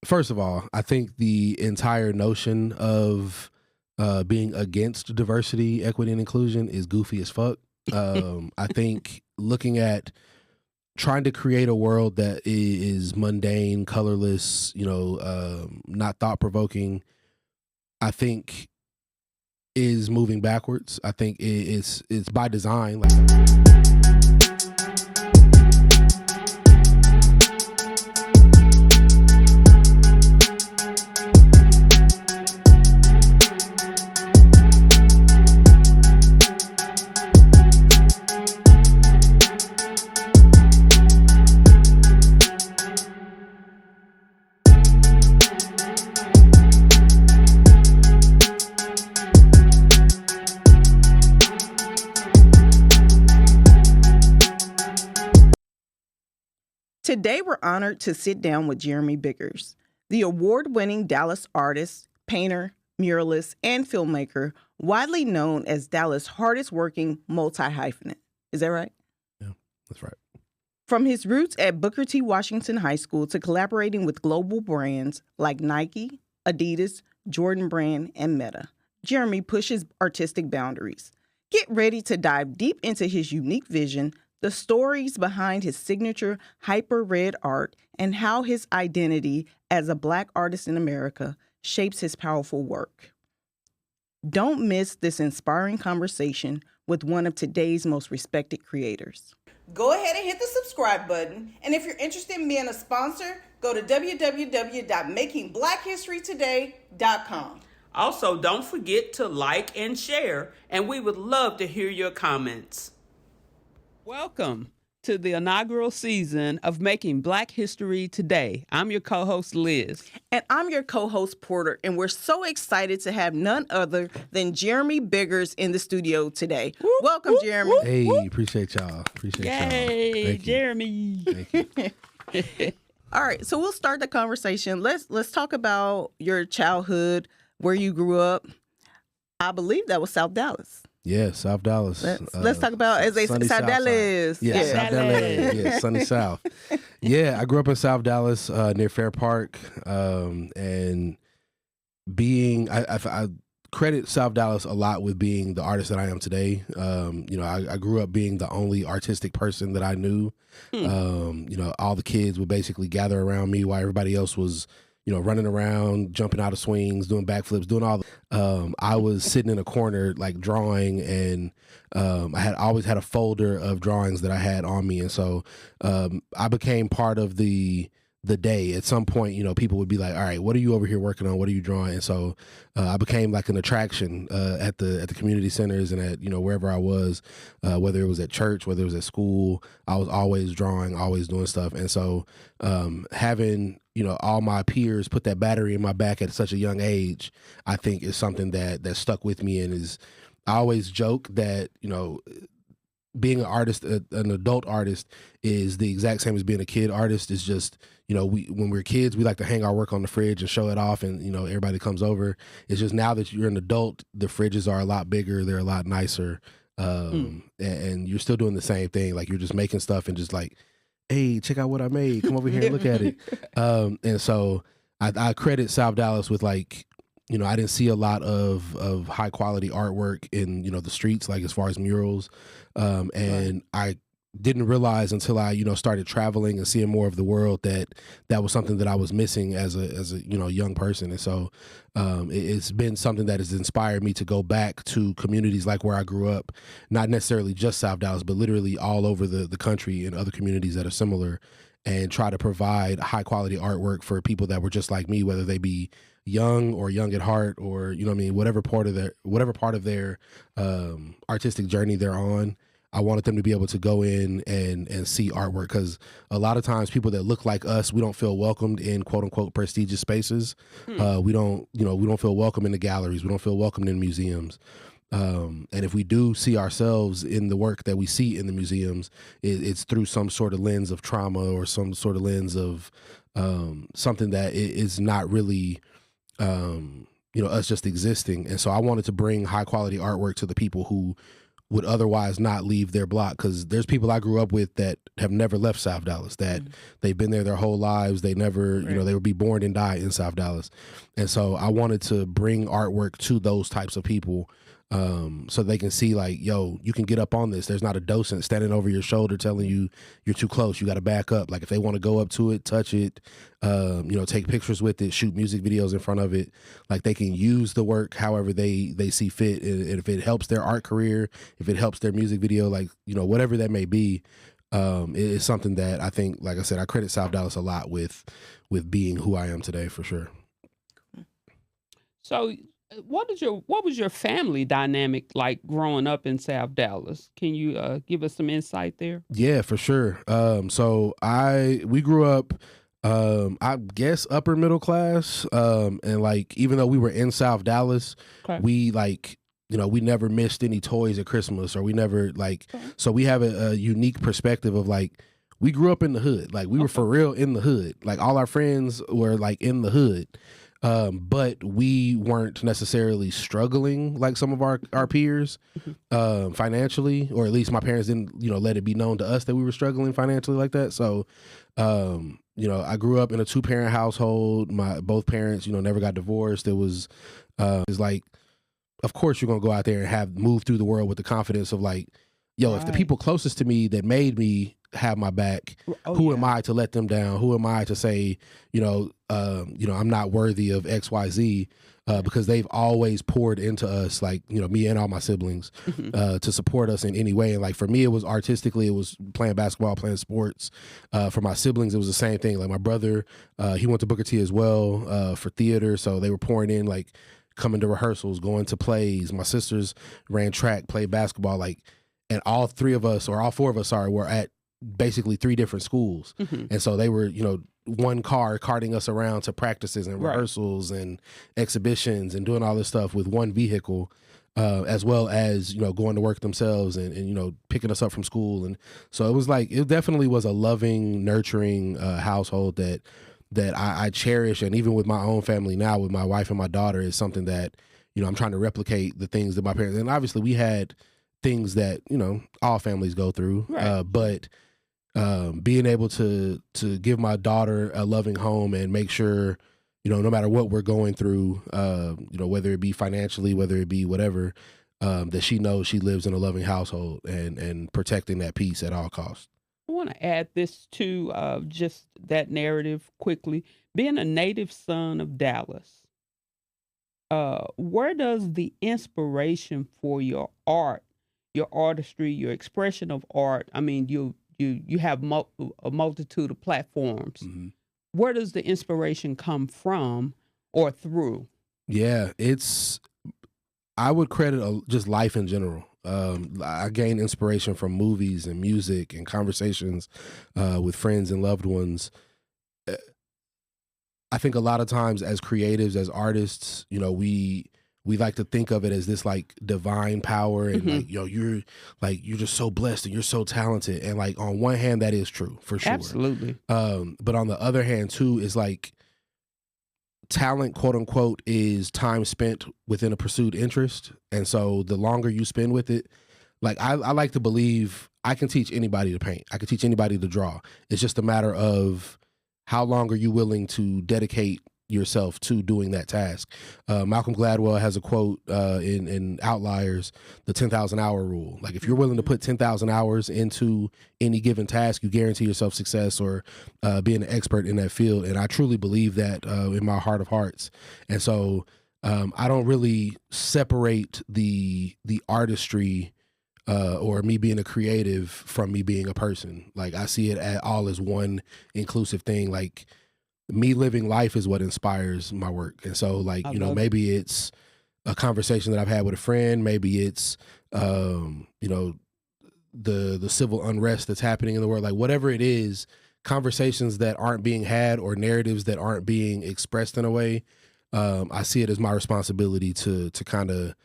First of all, I think the entire notion of being against diversity, equity, and inclusion is goofy as fuck. I think looking at trying to create a world that is mundane, colorless, not thought-provoking, I think is moving backwards. I think it's by design. Today, we're honored to sit down with Jeremy Biggers, the award-winning Dallas artist, painter, muralist, and filmmaker, widely known as Dallas' hardest-working multi-hyphenate. Is that right? Yeah, that's right. From his roots at Booker T. Washington High School to collaborating with global brands like Nike, Adidas, Jordan Brand, and Meta, Jeremy pushes artistic boundaries. Get ready to dive deep into his unique vision, the stories behind his signature hyper red art, and how his identity as a Black artist in America shapes his powerful work. Don't miss this inspiring conversation with one of today's most respected creators. Go ahead and hit the subscribe button, and if you're interested in being a sponsor, go to www.makingblackhistorytoday.com. Also, don't forget to like and share, and we would love to hear your comments. Welcome to the inaugural season of Making Black History Today. I'm your co-host, Liz. And I'm your co-host, Porter, and we're so excited to have none other than Jeremy Biggers in the studio today. Welcome, Jeremy. Hey, appreciate y'all. Yay, Thank Jeremy. you. Thank you. All right, so we'll start the conversation. Let's talk about your childhood, where you grew up. I believe that was South Dallas. Yeah, South Dallas. Let's talk about as they say, South Dallas. Yeah, South Dallas. Yeah, sunny South. Yeah, I grew up in South Dallas near Fair Park, and being I credit South Dallas a lot with being the artist that I am today. I grew up being the only artistic person that I knew. All the kids would basically gather around me while everybody else was running around, jumping out of swings, doing backflips, doing all. I was sitting in a corner, like drawing, and I had always had a folder of drawings that I had on me, and so I became part of the day. At some point, people would be like, "All right, what are you over here working on? What are you drawing?" And so I became like an attraction at the community centers and at wherever I was, whether it was at church, whether it was at school. I was always drawing, always doing stuff, and so having all my peers put that battery in my back at such a young age, I think is something that stuck with me. And is, I always joke that being an artist, an adult artist, is the exact same as being a kid artist. It's just when we're kids, we like to hang our work on the fridge and show it off, and everybody comes over. It's just now that you're an adult, the fridges are a lot bigger, they're a lot nicer, and you're still doing the same thing. Like, you're just making stuff and just like, hey, check out what I made. Come over here and look at it. And so I credit South Dallas with, like, I didn't see a lot of high quality artwork in, the streets, like as far as murals. And I didn't realize until I, started traveling and seeing more of the world that was something that I was missing as a young person. And so it's been something that has inspired me to go back to communities like where I grew up, not necessarily just South Dallas, but literally all over the country and other communities that are similar, and try to provide high quality artwork for people that were just like me, whether they be young or young at heart, or whatever part of their artistic journey they're on. I wanted them to be able to go in and see artwork, because a lot of times people that look like us, we don't feel welcomed in quote unquote prestigious spaces. We don't feel welcome in the galleries. We don't feel welcomed in museums. And if we do see ourselves in the work that we see in the museums, it's through some sort of lens of trauma, or some sort of lens of something that is not really us just existing. And so I wanted to bring high quality artwork to the people who would otherwise not leave their block, because there's people I grew up with that have never left South Dallas, that they've been there their whole lives. They never, you know, they would be born and die in South Dallas. And so I wanted to bring artwork to those types of people, so they can see like, yo, you can get up on this. There's not a docent standing over your shoulder telling you you're too close. You got to back up. Like if they want to go up to it, touch it, you know, take pictures with it, shoot music videos in front of it. Like they can use the work however they see fit. And if it helps their art career, if it helps their music video, like, you know, whatever that may be, it is something that I think, like I said, I credit South Dallas a lot with being who I am today, for sure. So what was your family dynamic like growing up in South Dallas? Can you give us some insight there? Yeah, for sure. So we grew up, I guess upper middle class, and like even though we were in South Dallas, we like, you know, we never missed any toys at Christmas, or we never like. So we have a unique perspective of like, we grew up in the hood, like we were for real in the hood. Like all our friends were like in the hood. But we weren't necessarily struggling like some of our peers, financially, or at least my parents didn't, you know, let it be known to us that we were struggling financially like that. So, you know, I grew up in a 2-parent household. Both parents, you know, never got divorced. It was, it's like, of course you're going to go out there and move through the world with the confidence of like, yo, if the people closest to me that made me have my back, who am I to let them down? Who am I to say, you know, I'm not worthy of XYZ, because they've always poured into us, like, you know, me and all my siblings, to support us in any way. And like for me, it was artistically, it was playing basketball, playing sports. For my siblings, it was the same thing. Like my brother, he went to Booker T as well, for theater. So they were pouring in, like coming to rehearsals, going to plays. My sisters ran track, played basketball, like, and all 4 of us were at basically 3 different schools. And so they were, you know, one car carting us around to practices and rehearsals and exhibitions and doing all this stuff with one vehicle, as well as, you know, going to work themselves and, you know, picking us up from school. And so it was like, it definitely was a loving, nurturing household that I cherish. And even with my own family now, with my wife and my daughter, is something that, you know, I'm trying to replicate the things that my parents, and obviously we had things that, you know, all families go through, but being able to give my daughter a loving home and make sure, you know, no matter what we're going through, you know, whether it be financially, whether it be whatever, that she knows she lives in a loving household, and protecting that peace at all costs. I want to add this to just that narrative quickly. Being a native son of Dallas, where does the inspiration for your art, your artistry, your expression of art, I mean, you have a multitude of platforms. Where does the inspiration come from or through? Yeah, I would credit just life in general. I gain inspiration from movies and music and conversations with friends and loved ones. I think a lot of times as creatives, as artists, you know, we like to think of it as this like divine power, and like, yo, you're just so blessed and you're so talented. And like on one hand, that is true for sure. Absolutely. But on the other hand too, is like talent, quote unquote, is time spent within a pursued interest. And so the longer you spend with it, like I like to believe I can teach anybody to paint. I can teach anybody to draw. It's just a matter of how long are you willing to dedicate yourself to doing that task. Malcolm Gladwell has a quote in Outliers, the 10,000 hour rule. Like if you're willing to put 10,000 hours into any given task, you guarantee yourself success, or being an expert in that field. And I truly believe that in my heart of hearts. And so I don't really separate the artistry or me being a creative from me being a person. Like I see it all as one inclusive thing. Like me living life is what inspires my work. And so like, you know, maybe it's a conversation that I've had with a friend. Maybe it's, you know, the civil unrest that's happening in the world, like whatever it is, conversations that aren't being had or narratives that aren't being expressed in a way. I see it as my responsibility to kind of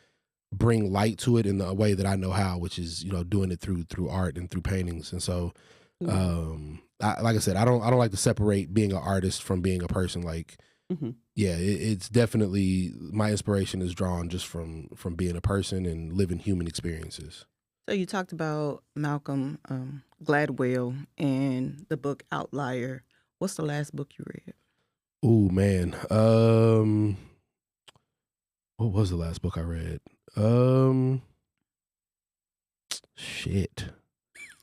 bring light to it in the way that I know how, which is, you know, doing it through art and through paintings. And so, like I said, I don't like to separate being an artist from being a person. Like, yeah, it's definitely, my inspiration is drawn just from being a person and living human experiences. So you talked about Malcolm Gladwell and the book Outlier. What's the last book you read? Oh man. What was the last book I read? Shit.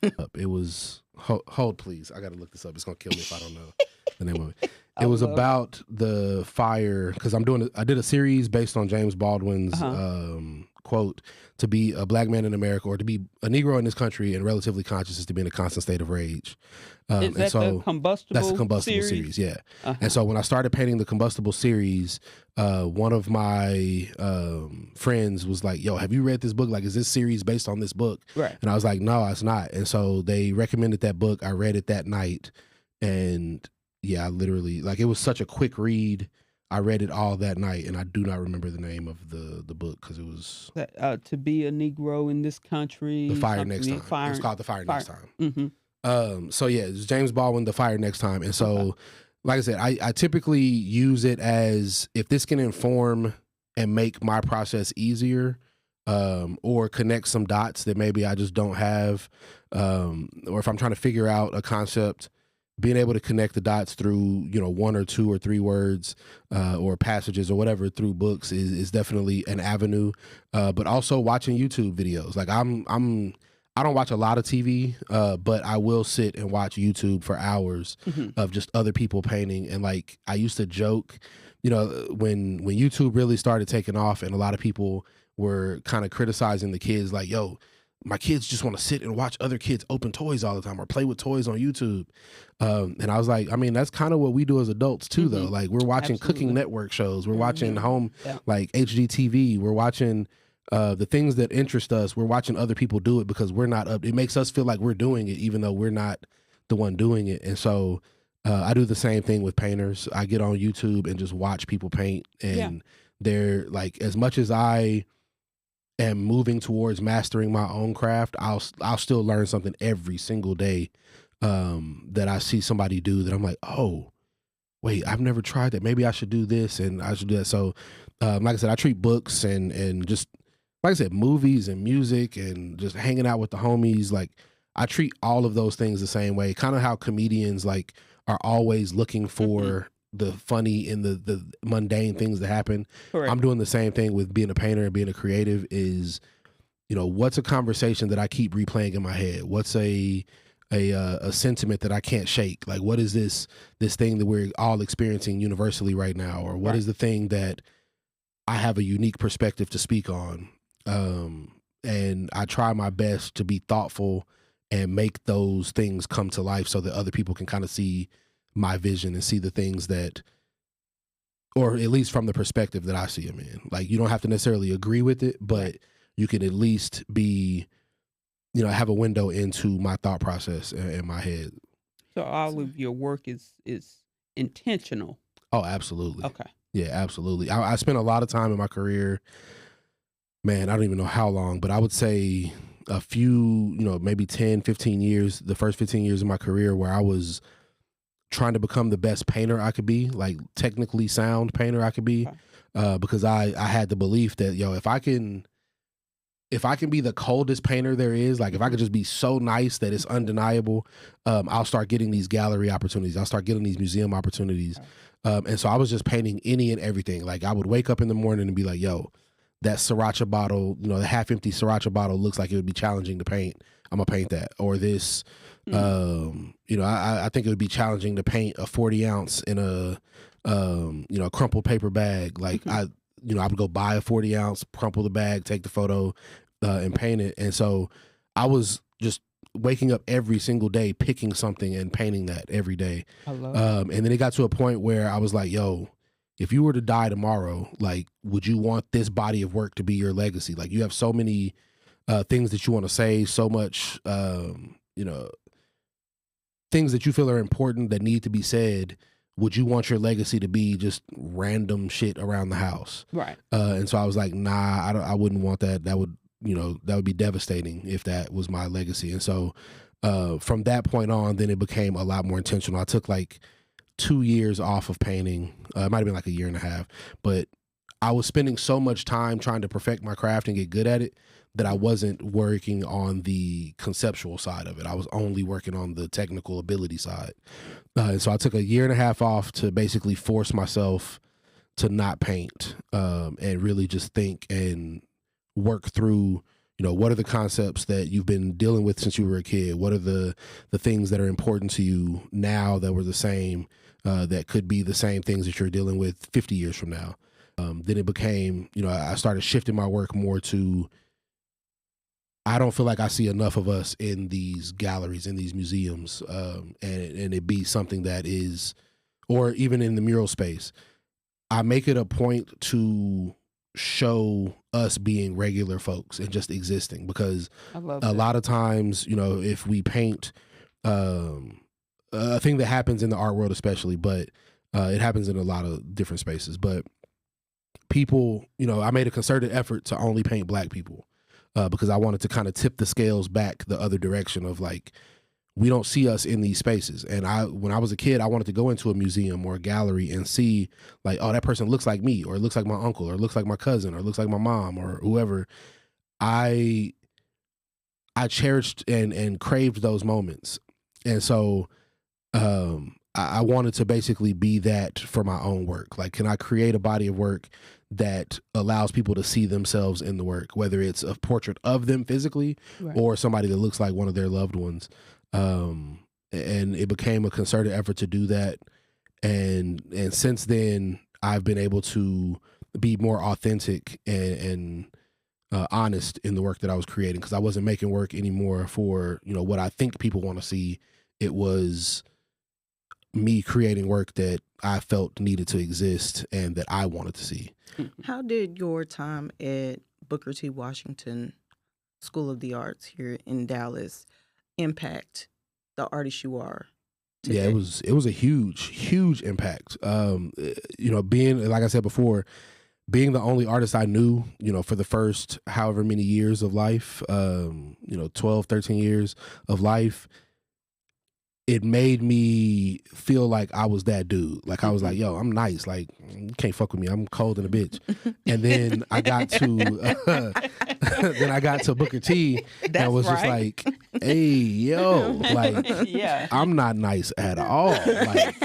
It was hold please. I gotta look this up. It's gonna kill me if I don't know the name of it. It was about the fire, because I did a series based on James Baldwin's quote, to be a black man in America or to be a Negro in this country and relatively conscious is to be in a constant state of rage. Is that the combustible That's the combustible series, yeah. And so when I started painting the combustible series, one of my friends was like, yo, have you read this book? Like, is this series based on this book? Right. And I was like, no, it's not. And so they recommended that book. I read it that night. And yeah, I literally, like, it was such a quick read. I read it all that night, and I do not remember the name of the book because it was to be a Negro in this country. The Fire Next Time. It was called The Fire Next Time. Mm-hmm. So yeah, it's James Baldwin, The Fire Next Time. And so, like I said, I typically use it as, if this can inform and make my process easier, or connect some dots that maybe I just don't have, or if I'm trying to figure out a concept, being able to connect the dots through, one or two or three words, or passages or whatever through books is definitely an avenue. But also watching YouTube videos. Like I don't watch a lot of TV, but I will sit and watch YouTube for hours of just other people painting. And like, I used to joke, when YouTube really started taking off and a lot of people were kind of criticizing the kids, like, yo, my kids just want to sit and watch other kids open toys all the time or play with toys on YouTube. And I was like, I mean, that's kind of what we do as adults too, though. Like, we're watching Cooking Network shows. We're watching like HGTV. We're watching the things that interest us. We're watching other people do it because we're not up. It makes us feel like we're doing it, even though we're not the one doing it. And so I do the same thing with painters. I get on YouTube and just watch people paint. And they're like, as much as I am moving towards mastering my own craft, I'll still learn something every single day that I see somebody do that I'm like, oh, wait, I've never tried that. Maybe I should do this and I should do that. So like I said, I treat books and just, like I said, movies and music and just hanging out with the homies. Like, I treat all of those things the same way. Kind of how comedians like are always looking for the funny and the mundane things that happen. Correct. I'm doing the same thing with being a painter and being a creative. Is, what's a conversation that I keep replaying in my head? What's a sentiment that I can't shake? Like, what is this thing that we're all experiencing universally right now? Or what is the thing that I have a unique perspective to speak on? And I try my best to be thoughtful and make those things come to life so that other people can kind of see my vision and see the things that, or at least from the perspective that I see them in. Like, you don't have to necessarily agree with it, but you can at least be, have a window into my thought process in my head. So all of your work is intentional. Oh, absolutely. Okay. Yeah, absolutely. I spent a lot of time in my career, man, I don't even know how long, but I would say a few, maybe 10, 15 years, the first 15 years of my career, where I was trying to become the best painter I could be, like technically sound painter I could be, because I had the belief that, if I can be the coldest painter there is, like if I could just be so nice that it's undeniable, I'll start getting these gallery opportunities. I'll start getting these museum opportunities. And so I was just painting any and everything. Like, I would wake up in the morning and be like, yo, that sriracha bottle, the half empty sriracha bottle looks like it would be challenging to paint. I'm gonna paint that. Or this, I think it would be challenging to paint a 40 ounce in a crumpled paper bag. Like I would go buy a 40 ounce, crumple the bag, take the photo, and paint it. And so I was just waking up every single day, picking something and painting that every day. I love it. And then it got to a point where I was like, yo, if you were to die tomorrow, like, would you want this body of work to be your legacy? Like, you have so many things that you want to say, so much, things that you feel are important that need to be said. Would you want your legacy to be just random shit around the house? Right. And so I was like, nah, I wouldn't want that. That would be devastating if that was my legacy. And so from that point on, then it became a lot more intentional. I took like 2 years off of painting. It might have been like a year and a half, but I was spending so much time trying to perfect my craft and get good at it that I wasn't working on the conceptual side of it. I was only working on the technical ability side. And so I took a year and a half off to basically force myself to not paint, and really just think and work through, what are the concepts that you've been dealing with since you were a kid? What are the things that are important to you now that were the same, that could be the same things that you're dealing with 50 years from now? Then it became, I started shifting my work more to, I don't feel like I see enough of us in these galleries, in these museums, and it be something that is, or even in the mural space. I make it a point to show us being regular folks and just existing, because a lot of times, if we paint, a thing that happens in the art world especially, but it happens in a lot of different spaces, but people, I made a concerted effort to only paint Black people, because I wanted to kind of tip the scales back the other direction of like, we don't see us in these spaces. And when I was a kid, I wanted to go into a museum or a gallery and see like, oh, that person looks like me, or looks like my uncle, or looks like my cousin, or looks like my mom, or whoever. I cherished and craved those moments. And so I wanted to basically be that for my own work. Like, can I create a body of work that allows people to see themselves in the work, whether it's a portrait of them physically, right, or somebody that looks like one of their loved ones. And it became a concerted effort to do that. And since then, I've been able to be more authentic and honest in the work that I was creating, because I wasn't making work anymore for, what I think people want to see. It was me creating work that I felt needed to exist and that I wanted to see. How did your time at Booker T. Washington School of the Arts here in Dallas impact the artist you are today? Yeah, it was a huge impact. Being, like I said before, being the only artist I knew, for the first however many years of life, 12, 13 years of life, it made me feel like I was that dude. Like, I was like, yo, I'm nice. Like, you can't fuck with me. I'm cold and a bitch. And then I got to Booker T. And I was just like, hey, yo, like, yeah, I'm not nice at all. Like,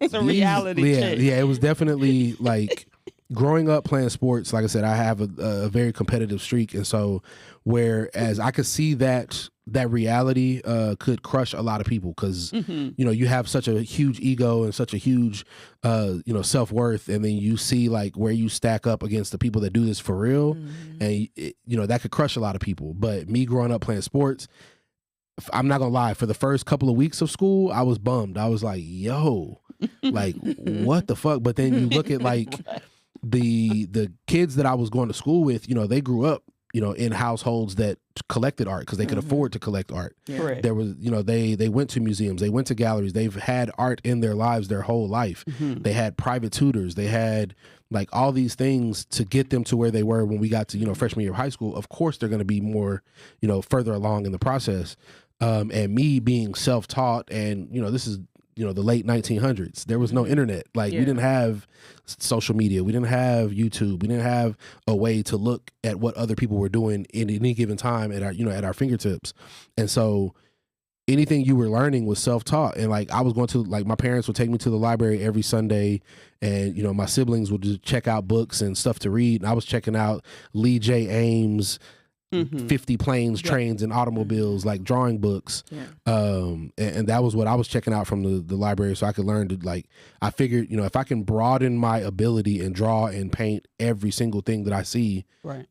it's a reality check. Yeah, it was definitely like growing up playing sports. Like I said, I have a very competitive streak. And so whereas I could see that reality could crush a lot of people, because you have such a huge ego and such a huge self-worth, and then you see like where you stack up against the people that do this for real, and that could crush a lot of people. But me growing up playing sports, I'm not gonna lie, for the first couple of weeks of school, I was bummed. I was like, yo, like, what the fuck? But then you look at like the kids that I was going to school with, they grew up in households that collected art because they could afford to collect art. Yeah. There was, they went to museums, they went to galleries, they've had art in their lives their whole life. They had private tutors, they had like all these things to get them to where they were when we got to, freshman year of high school. Of course, they're going to be more, further along in the process. And me being self-taught, and, this is, the late 1900s. There was no internet. Like, we didn't have social media. We didn't have YouTube. We didn't have a way to look at what other people were doing in any given time at our, at our fingertips. And so anything you were learning was self-taught. And like, I was going to, like, my parents would take me to the library every Sunday, and, my siblings would just check out books and stuff to read. And I was checking out Lee J. Ames, 50 planes, trains, and automobiles, like drawing books. And that was what I was checking out from the library, so I could learn to, like, I figured, if I can broaden my ability and draw and paint every single thing that I see,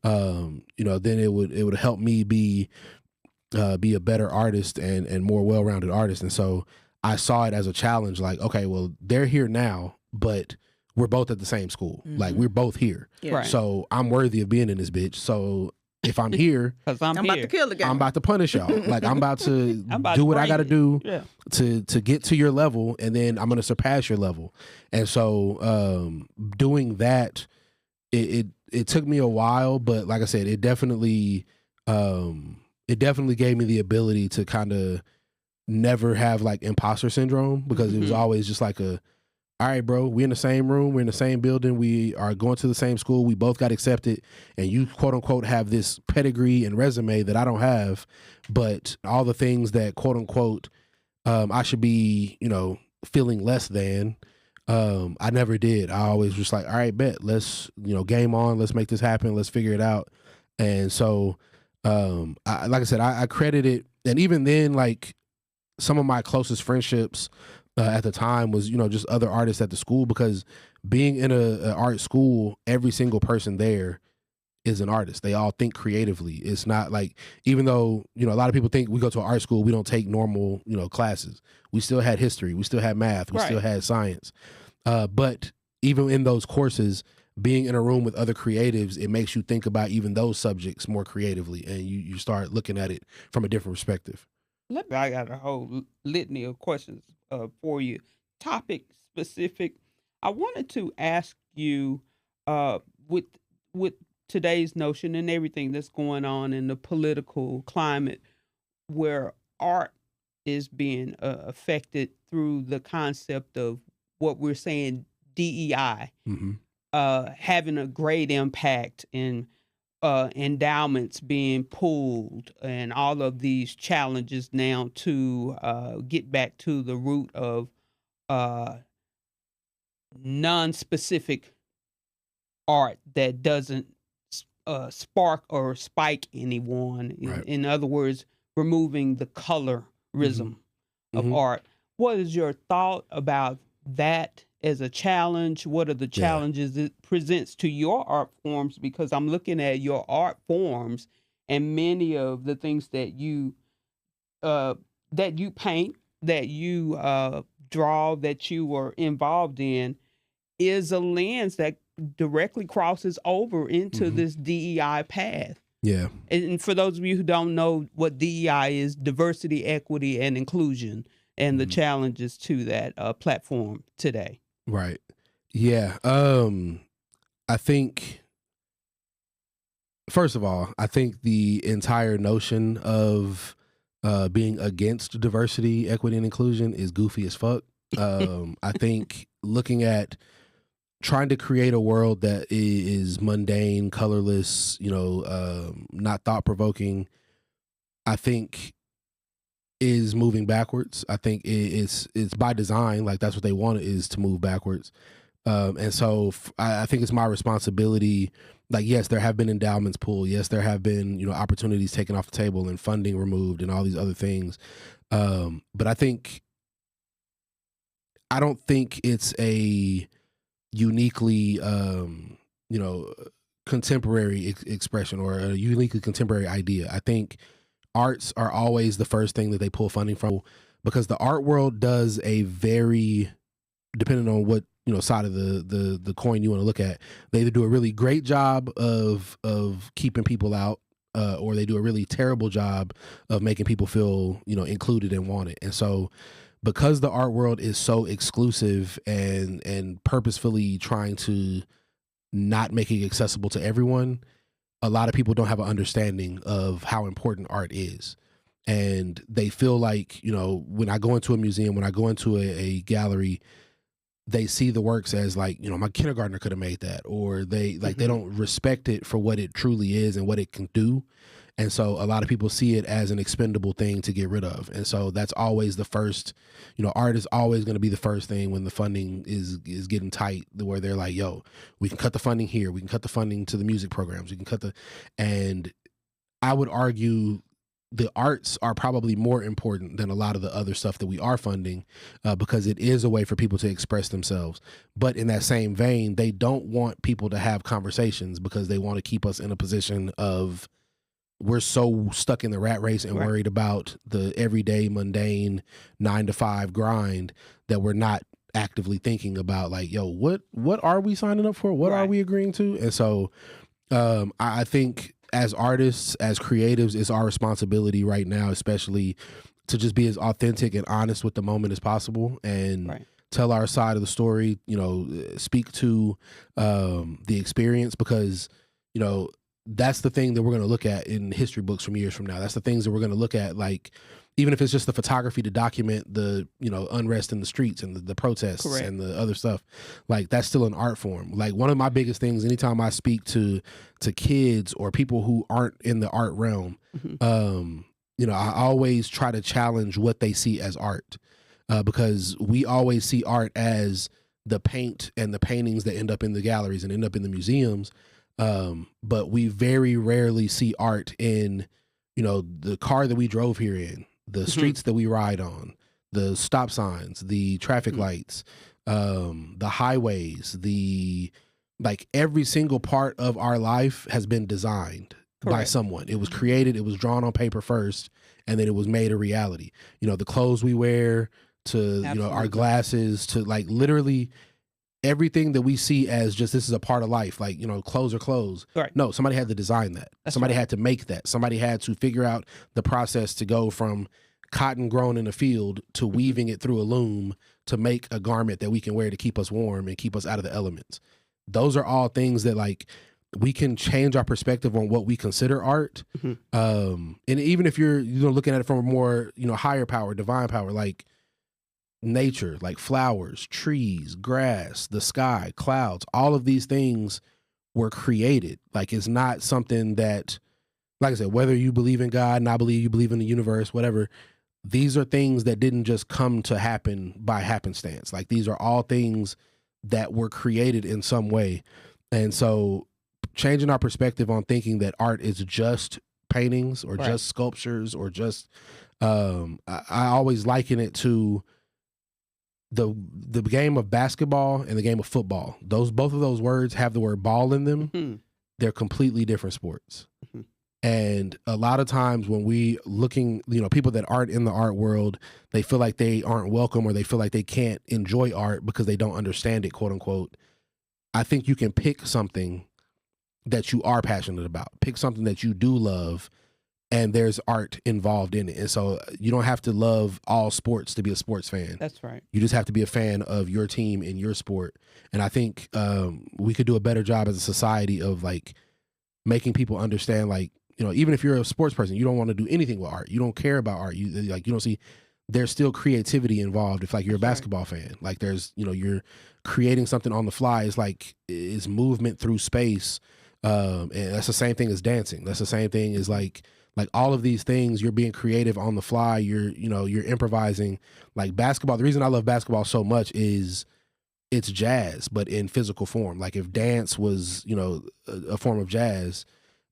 then it would help me be a better artist and more well-rounded artist. And so I saw it as a challenge, like, okay, well, they're here now, but we're both at the same school. Like, we're both here. So I'm worthy of being in this bitch. So if I'm here, because I'm about to kill the guy. I'm about to punish y'all. Like, I'm about to do what I got to do to get to your level, and then I'm going to surpass your level. And so doing that, it took me a while, but like I said, it definitely gave me the ability to kind of never have like imposter syndrome, because it was always just like all right, bro, we in the same room, we're in the same building, we are going to the same school, we both got accepted, and you quote unquote have this pedigree and resume that I don't have, but all the things that quote unquote I should be, feeling less than, I never did. I always just like, all right, bet, let's, game on, let's make this happen, let's figure it out. And so, like I said, I credit it, and even then, like some of my closest friendships at the time was, just other artists at the school, because being in a art school, every single person there is an artist. They all think creatively. It's not like, even though, a lot of people think we go to an art school, we don't take normal, classes. We still had history. We still had math. We still had science. But even in those courses, being in a room with other creatives, it makes you think about even those subjects more creatively, and you start looking at it from a different perspective. I got a whole litany of questions for you. Topic specific. I wanted to ask you, with today's notion and everything that's going on in the political climate, where art is being affected through the concept of what we're saying DEI, having a great impact, and endowments being pulled, and all of these challenges now to get back to the root of non-specific art that doesn't spark or spike anyone. Right. In other words, removing the colorism of art. What is your thought about that as a challenge? What are the challenges it presents to your art forms? Because I'm looking at your art forms, and many of the things that you paint, that you draw, that you were involved in, is a lens that directly crosses over into this DEI path. Yeah. And for those of you who don't know what DEI is, diversity, equity, and inclusion, and the challenges to that platform today. Right. Yeah. I think, first of all, I think the entire notion of being against diversity, equity, and inclusion is goofy as fuck. I think looking at trying to create a world that is mundane, colorless, not thought-provoking, I think is moving backwards. I think it's by design. Like, that's what they want, is to move backwards. And so I think it's my responsibility. Like, yes, there have been endowments pulled. Yes, there have been, opportunities taken off the table and funding removed and all these other things. But I don't think it's a uniquely, contemporary expression or a uniquely contemporary idea. I think arts are always the first thing that they pull funding from, because the art world does a very, depending on what side of the coin you want to look at, they either do a really great job of keeping people out, or they do a really terrible job of making people feel included and wanted. And so, because the art world is so exclusive and purposefully trying to not make it accessible to everyone, a lot of people don't have an understanding of how important art is. And they feel like, when I go into a museum, when I go into a gallery, they see the works as like, my kindergartner could have made that, or they don't respect it for what it truly is and what it can do. And so a lot of people see it as an expendable thing to get rid of. And so that's always the first, art is always going to be the first thing when the funding is getting tight, where they're like, yo, we can cut the funding here. We can cut the funding to the music programs. We can and I would argue the arts are probably more important than a lot of the other stuff that we are funding, because it is a way for people to express themselves. But in that same vein, they don't want people to have conversations, because they want to keep us in a position of, we're so stuck in the rat race and worried about the everyday mundane 9-to-5 grind that we're not actively thinking about, like, yo, what are we signing up for? What are we agreeing to? And so I think as artists, as creatives, it's our responsibility right now, especially, to just be as authentic and honest with the moment as possible, and tell our side of the story, speak to the experience, because, that's the thing that we're going to look at in history books from years from now. That's the things that we're going to look at. Like, even if it's just the photography to document the, unrest in the streets and the protests Correct. and the other stuff, like that's still an art form. Like one of my biggest things, anytime I speak to kids or people who aren't in the art realm, I always try to challenge what they see as art, because we always see art as the paint and the paintings that end up in the galleries and end up in the museums. But we very rarely see art in, the car that we drove here in, the streets that we ride on, the stop signs, the traffic lights, the highways, like every single part of our life has been designed by someone. It was created, it was drawn on paper first, and then it was made a reality. The clothes we wear to, our glasses to like literally everything that we see as just this is a part of life, like, clothes are clothes. Right. No, somebody had to design that. Somebody had to make that. Somebody had to figure out the process to go from cotton grown in a field to weaving it through a loom to make a garment that we can wear to keep us warm and keep us out of the elements. Those are all things that like we can change our perspective on what we consider art. And even if you're looking at it from a more, higher power, divine power, like nature, like flowers, trees, grass, the sky, clouds, all of these things were created. Like it's not something that, like I said, whether you believe in God, not believe, you believe in the universe, whatever, these are things that didn't just come to happen by happenstance. Like these are all things that were created in some way. And so changing our perspective on thinking that art is just paintings or just sculptures or just, I always liken it to the game of basketball and the game of football. Both of those words have the word ball in them. They're completely different sports. And a lot of times when we looking, people that aren't in the art world, they feel like they aren't welcome or they feel like they can't enjoy art because they don't understand it, quote unquote. I think you can pick something that you are passionate about, pick something that you do love, and there's art involved in it. And so you don't have to love all sports to be a sports fan. That's right. You just have to be a fan of your team and your sport. And I think we could do a better job as a society of like making people understand, like, even if you're a sports person, you don't want to do anything with art. You don't care about art. You don't see, there's still creativity involved. If like you're a basketball fan, like there's, you're creating something on the fly. It's like, it's movement through space. And that's the same thing as dancing. That's the same thing as like all of these things, you're being creative on the fly. You're improvising. Like basketball, the reason I love basketball so much is it's jazz, but in physical form. Like if dance was, a form of jazz,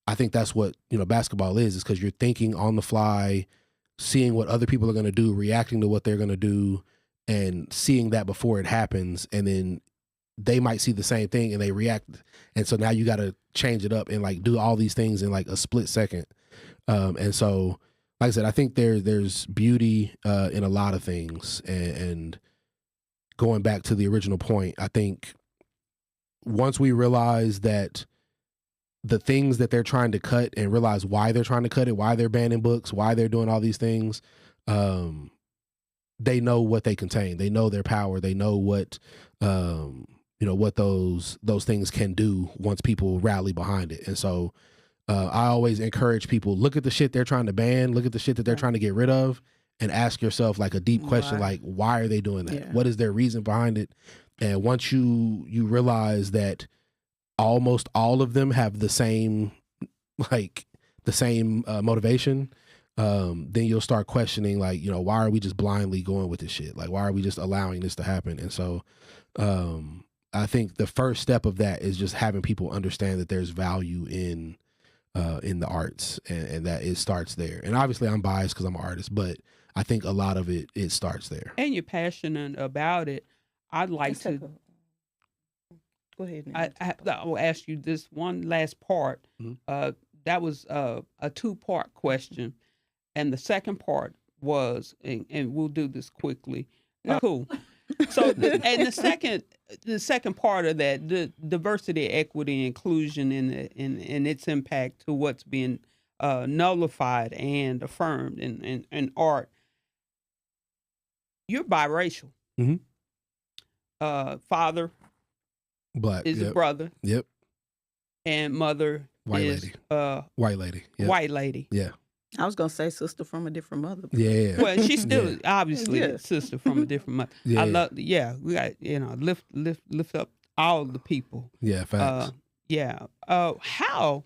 I think that's what, basketball is because you're thinking on the fly, seeing what other people are going to do, reacting to what they're going to do, and seeing that before it happens. And then they might see the same thing and they react. And so now you got to change it up and like do all these things in like a split second. And so, like I said, I think there's beauty in a lot of things. And going back to the original point, I think once we realize that the things that they're trying to cut and realize why they're trying to cut it, why they're banning books, why they're doing all these things, they know what they contain. They know their power. They know what, what those things can do once people rally behind it. And so I always encourage people, look at the shit they're trying to ban, look at the shit that they're trying to get rid of, and ask yourself like a deep question, like, why are they doing that? What is their reason behind it? And once you realize that almost all of them have the same motivation, then you'll start questioning, like, why are we just blindly going with this shit? Like, why are we just allowing this to happen? And so I think the first step of that is just having people understand that there's value in the arts, and that it starts there. And obviously I'm biased because I'm an artist, but I think a lot of it starts there. And you're passionate about it. I'd like to go ahead. I will ask you this one last part. That was a 2-part question, and the second part was, and we'll do this quickly. Cool. So, and the second part of that, the diversity, equity, inclusion, and its impact to what's being nullified and affirmed in art. You're biracial. Father Black is a brother. Yep. And mother white is lady. White lady. Yep. White lady. Yeah. I was gonna say sister from a different mother. Yeah. Well, she's still obviously Yeah. a sister from a different mother. Yeah. I love. Yeah, we got lift up all the people. Yeah, facts. How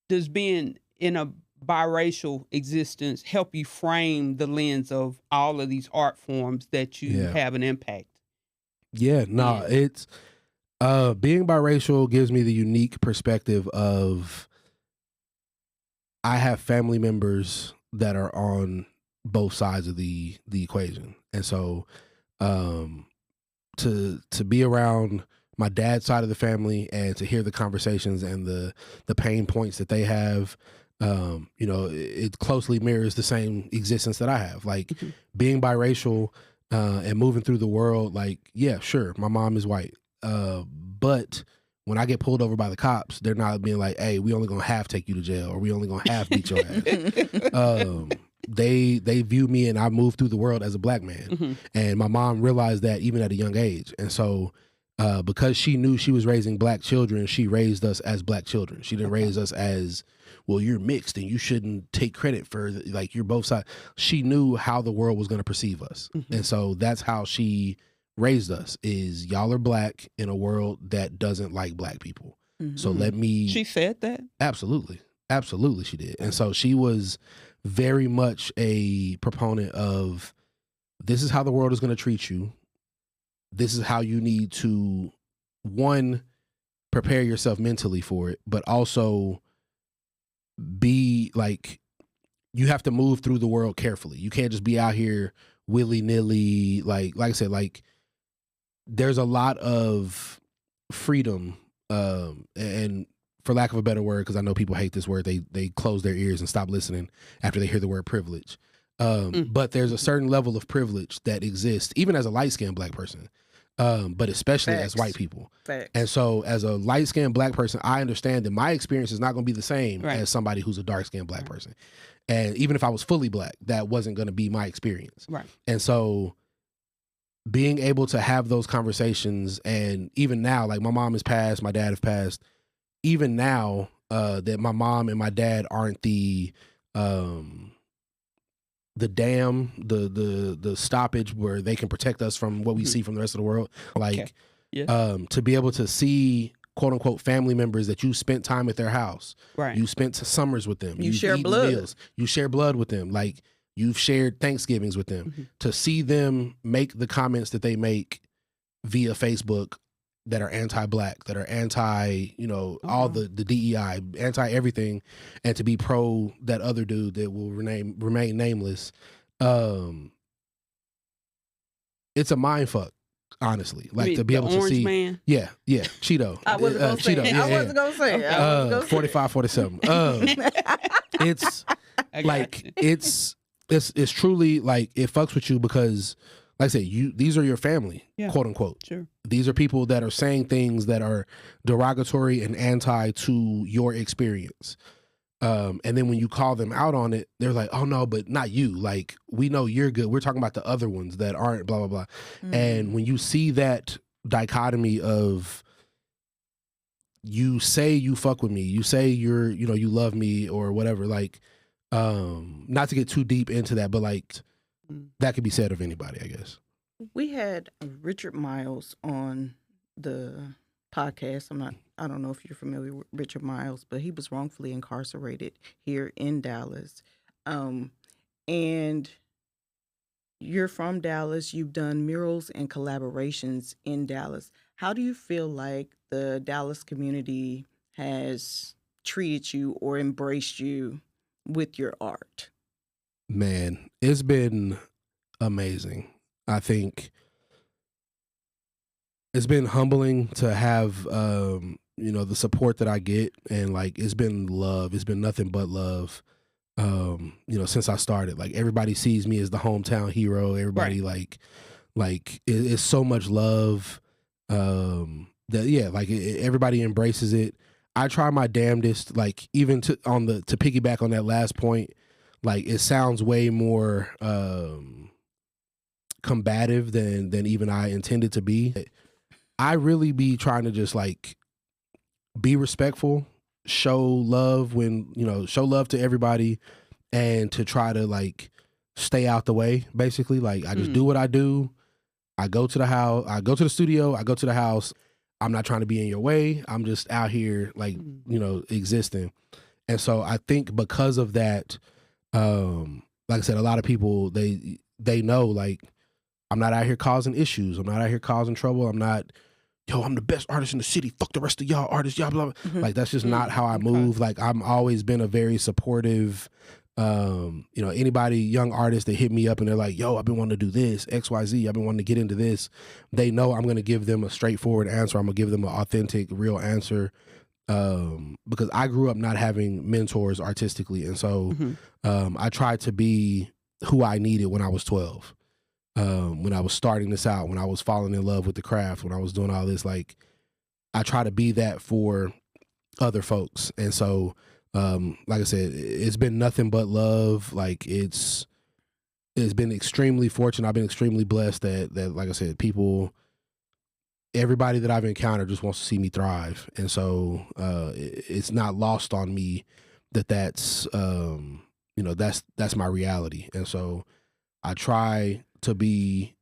does being in a biracial existence help you frame the lens of all of these art forms that you have an impact? Yeah, no, it's being biracial gives me the unique perspective of I have family members that are on both sides of the equation. And so to be around my dad's side of the family and to hear the conversations and the pain points that they have, it closely mirrors the same existence that I have. Like being biracial and moving through the world, like, yeah, sure, my mom is white. But when I get pulled over by the cops, they're not being like, hey, we only gonna half take you to jail, or we only gonna half beat your ass. They view me, and I move through the world as a black man. And my mom realized that even at a young age. And so because she knew she was raising black children, she raised us as black children. She didn't raise us as, well, you're mixed and you shouldn't take credit for, like, you're both sides. She knew how the world was going to perceive us. And so that's how she raised us, is y'all are black in a world that doesn't like black people. So let me... She said that? Absolutely. Absolutely she did. And so she was very much a proponent of, this is how the world is going to treat you. This is how you need to, one, prepare yourself mentally for it, but also be like, you have to move through the world carefully. You can't just be out here willy-nilly. Like I said, like, there's a lot of freedom, and for lack of a better word, because I know people hate this word, they close their ears and stop listening after they hear the word privilege. But there's a certain level of privilege that exists, even as a light-skinned black person, but especially as white people. And so as a light-skinned black person, I understand that my experience is not going to be the same as somebody who's a dark-skinned black person. And even if I was fully black, that wasn't going to be my experience. And so being able to have those conversations, and even now, like, my mom has passed, my dad have passed, even now, that my mom and my dad aren't the dam, the stoppage where they can protect us from what we see from the rest of the world. Like, to be able to see, quote unquote, family members that you spent time at their house. You spent summers with them. You share blood. Meals. You share blood with them. Like, you've shared Thanksgivings with them. To see them make the comments that they make via Facebook that are anti-black, that are anti, all the DEI, anti-everything, and to be pro that other dude that will remain nameless. It's a mind fuck, honestly. Like, to be able to see, man? Yeah, Cheeto. I wasn't gonna say it. I wasn't gonna say it. 45, 47. It's like, it's truly, like, it fucks with you because, like I said, these are your family, quote unquote. These are people that are saying things that are derogatory and anti to your experience. And then when you call them out on it, they're like, oh no, but not you. Like, we know you're good. We're talking about the other ones that aren't, blah, blah, blah. And when you see that dichotomy of, you say you fuck with me, you say you're, you love me or whatever, like, not to get too deep into that, but like, that could be said of anybody, I guess. We had Richard Miles on the podcast. I don't know if you're familiar with Richard Miles, but he was wrongfully incarcerated here in Dallas. And you're from Dallas. You've done murals and collaborations in Dallas. How do you feel like the Dallas community has treated you or embraced you with your art? Man, it's been amazing. I think it's been humbling to have, the support that I get, and like, it's been love. It's been nothing but love. Since I started, like, everybody sees me as the hometown hero. Everybody like it's so much love. Everybody embraces it. I try my damnedest, like, even to piggyback on that last point, like, it sounds way more combative than even I intended to be. I really be trying to just, like, be respectful show love show love to everybody, and to try to like stay out the way, basically. Like I just do what I do. I go to the house, I go to the studio, I go to the house. I'm not trying to be in your way. I'm just out here like, existing. And so I think because of that, like I said, a lot of people, they know like I'm not out here causing issues. I'm not out here causing trouble. I'm not, I'm the best artist in the city. Fuck the rest of y'all artists, y'all blah, blah. Like that's just not how I move. Like I'm always been a very supportive, anybody, young artists that hit me up and they're like, yo, I've been wanting to do this, XYZ, I've been wanting to get into this. They know I'm going to give them a straightforward answer. I'm going to give them an authentic, real answer. Because I grew up not having mentors artistically. And so I tried to be who I needed when I was 12. When I was starting this out, when I was falling in love with the craft, when I was doing all this, like I try to be that for other folks. And so, like I said, it's been nothing but love. Like it's been extremely fortunate. I've been extremely blessed that like I said, everybody that I've encountered just wants to see me thrive. And so, it's not lost on me that's my reality. And so I try to be,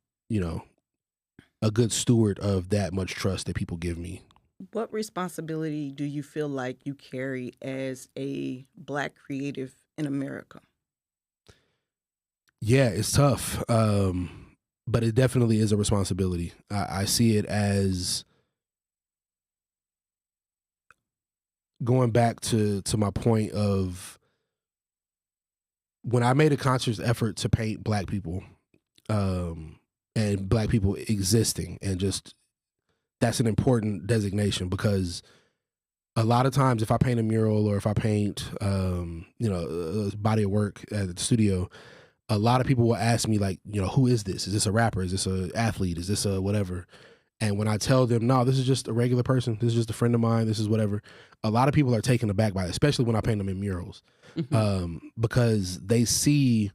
a good steward of that much trust that people give me. What responsibility do you feel like you carry as a Black creative in America? Yeah, it's tough. But it definitely is a responsibility. I see it as going back to my point of when I made a conscious effort to paint Black people, and Black people existing, and just that's an important designation, because a lot of times if I paint a mural or if I paint a body of work at the studio, a lot of people will ask me like, who is this? Is this a rapper? Is this an athlete? Is this a whatever? And when I tell them, no, this is just a regular person, this is just a friend of mine, this is whatever, a lot of people are taken aback by it, especially when I paint them in murals. Because they see,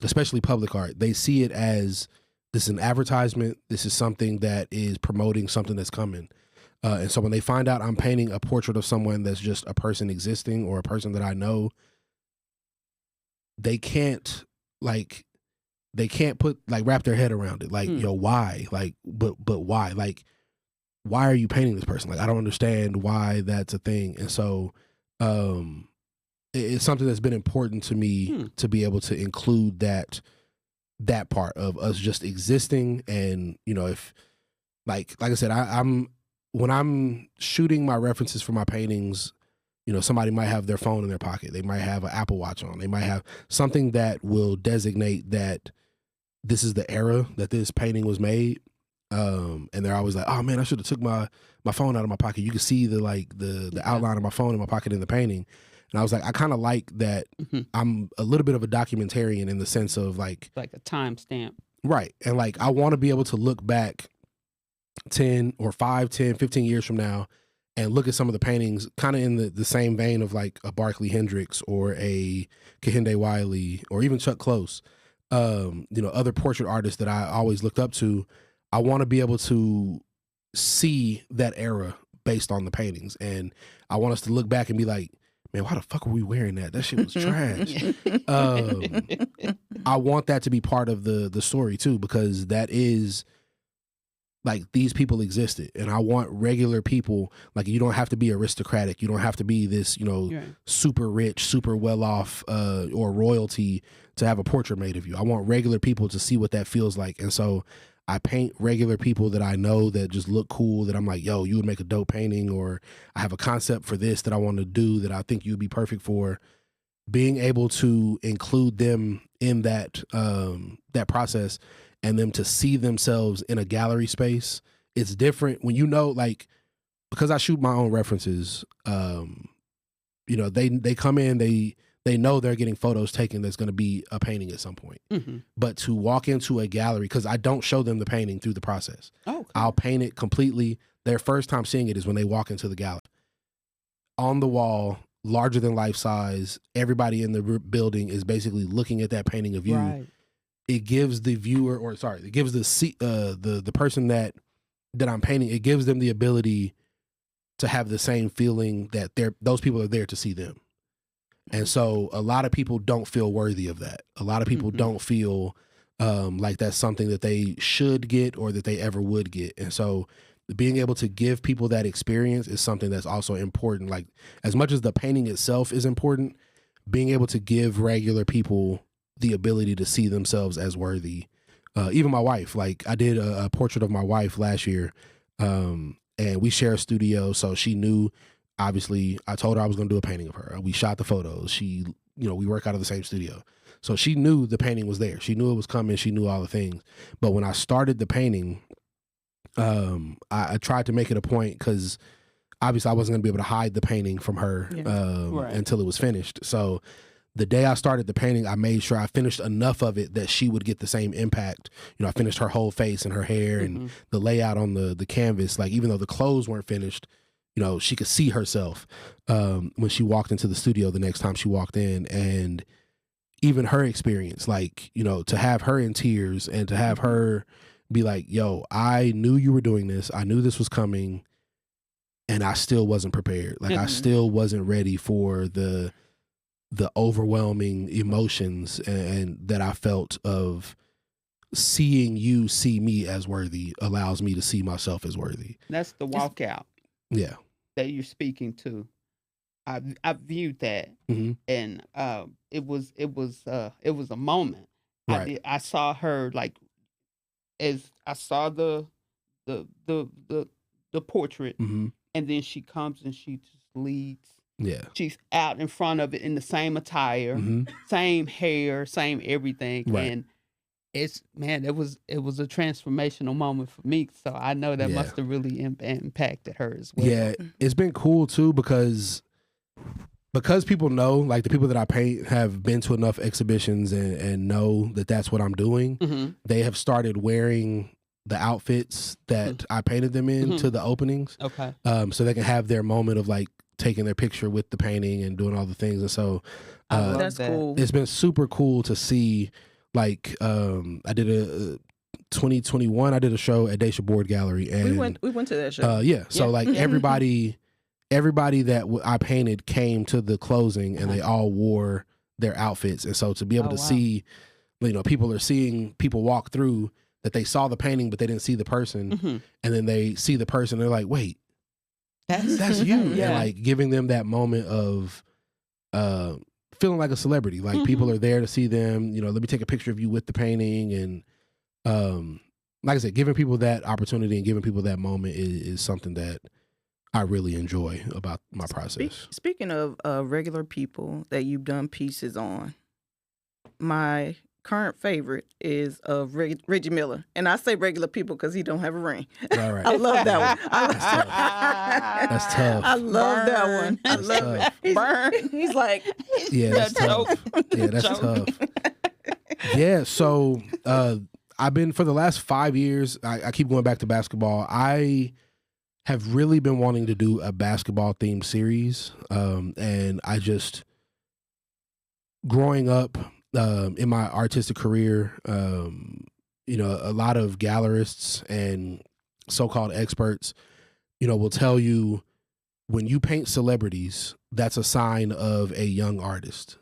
especially public art, they see it as this is an advertisement, this is something that is promoting something that's coming. And so when they find out I'm painting a portrait of someone that's just a person existing or a person that I know, they can't wrap their head around it. Like, why? Like, but why? Like, why are you painting this person? Like, I don't understand why that's a thing. And so, it's something that's been important to me to be able to include that part of us just existing. And, if like I said, when I'm shooting my references for my paintings, somebody might have their phone in their pocket. They might have an Apple Watch on. They might have something that will designate that this is the era that this painting was made. And they're always like, oh man, I should have took my phone out of my pocket. You can see the outline of my phone in my pocket in the painting. And I was like, I kind of like that. I'm a little bit of a documentarian in the sense of like a timestamp. Right. And like, I want to be able to look back 10 or 5, 10, 15 years from now and look at some of the paintings kind of in the same vein of like a Barkley Hendricks or a Kehinde Wiley or even Chuck Close, other portrait artists that I always looked up to. I want to be able to see that era based on the paintings. And I want us to look back and be like, man, why the fuck were we wearing that? That shit was trash. I want that to be part of the story too, because that is like, these people existed, and I want regular people. Like, you don't have to be aristocratic. You don't have to be this, super rich, super well off, or royalty to have a portrait made of you. I want regular people to see what that feels like. And so I paint regular people that I know that just look cool, that I'm like, yo, you would make a dope painting, or I have a concept for this that I want to do that I think you'd be perfect for. Being able to include them in that process, and them to see themselves in a gallery space, it's different when like, because I shoot my own references, they come in, they know they're getting photos taken that's going to be a painting at some point. But to walk into a gallery, because I don't show them the painting through the process. Oh, okay. I'll paint it completely. Their first time seeing it is when they walk into the gallery. On the wall, larger than life size, everybody in the building is basically looking at that painting of you. Right. It gives the viewer, it gives the person that I'm painting, it gives them the ability to have the same feeling that those people are there to see them. And so a lot of people don't feel worthy of that. A lot of people don't feel like that's something that they should get or that they ever would get. And so being able to give people that experience is something that's also important. Like, as much as the painting itself is important, being able to give regular people the ability to see themselves as worthy. Even my wife, like, I did a portrait of my wife last year, and we share a studio, so she knew. Obviously, I told her I was going to do a painting of her. We shot the photos. She, we work out of the same studio. So she knew the painting was there. She knew it was coming. She knew all the things. But when I started the painting, I tried to make it a point, because obviously I wasn't going to be able to hide the painting from her until it was finished. So the day I started the painting, I made sure I finished enough of it that she would get the same impact. I finished her whole face and her hair and the layout on the canvas. Like, even though the clothes weren't finished, she could see herself when she walked into the studio the next time she walked in. And even her experience, like, to have her in tears and to have her be like, yo, I knew you were doing this. I knew this was coming, and I still wasn't prepared. Like, I still wasn't ready for the overwhelming emotions and that I felt of seeing you see me as worthy allows me to see myself as worthy. That's the walkout. Yeah. That you're speaking to. I viewed that, and it was a moment. Right. I saw her, like, as I saw the portrait, and then she comes and she just leads. Yeah. She's out in front of it in the same attire, same hair, same everything, and it was a transformational moment for me. So I know that must have really impacted her as well. Yeah, it's been cool too, because people know, like, the people that I paint have been to enough exhibitions and know that that's what I'm doing. They have started wearing the outfits that I painted them in to the openings. Okay. So they can have their moment of, like, taking their picture with the painting and doing all the things. And so that's cool. It's been super cool to see. Like, I did a 2021. I did a show at Dacia Board Gallery, and we went to that show. So like everybody that I painted came to the closing, and they all wore their outfits. And so to be able to see, people are seeing people walk through that they saw the painting, but they didn't see the person, and then they see the person, they're like, wait, that's you, and like giving them that moment of feeling like a celebrity. Like, people are there to see them, let me take a picture of you with the painting. And like I said, giving people that opportunity and giving people that moment is something that I really enjoy about my process. Speaking of regular people that you've done pieces on, my current favorite is Reggie Miller. And I say regular people because he don't have a ring. Right. I love that one. That's tough. I love that one. I love it. He's like, yeah, that's tough. Yeah, that's tough. Yeah, so I've been, for the last 5 years, I keep going back to basketball. I have really been wanting to do a basketball themed series. And I just, growing up, in my artistic career, a lot of gallerists and so-called experts, will tell you, when you paint celebrities, that's a sign of a young artist.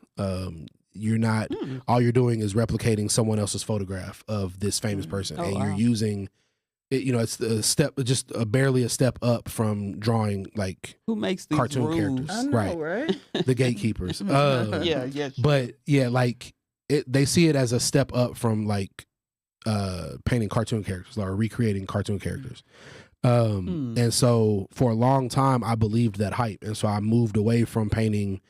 You're not, all you're doing is replicating someone else's photograph of this famous person. And you're using, it's a step, just barely a step up from drawing, like, who makes these cartoon rules? characters. I know, right? The gatekeepers. Yeah. But yeah, like, they see it as a step up from, like, painting cartoon characters or recreating cartoon characters. And so for a long time, I believed that hype. And so I moved away from painting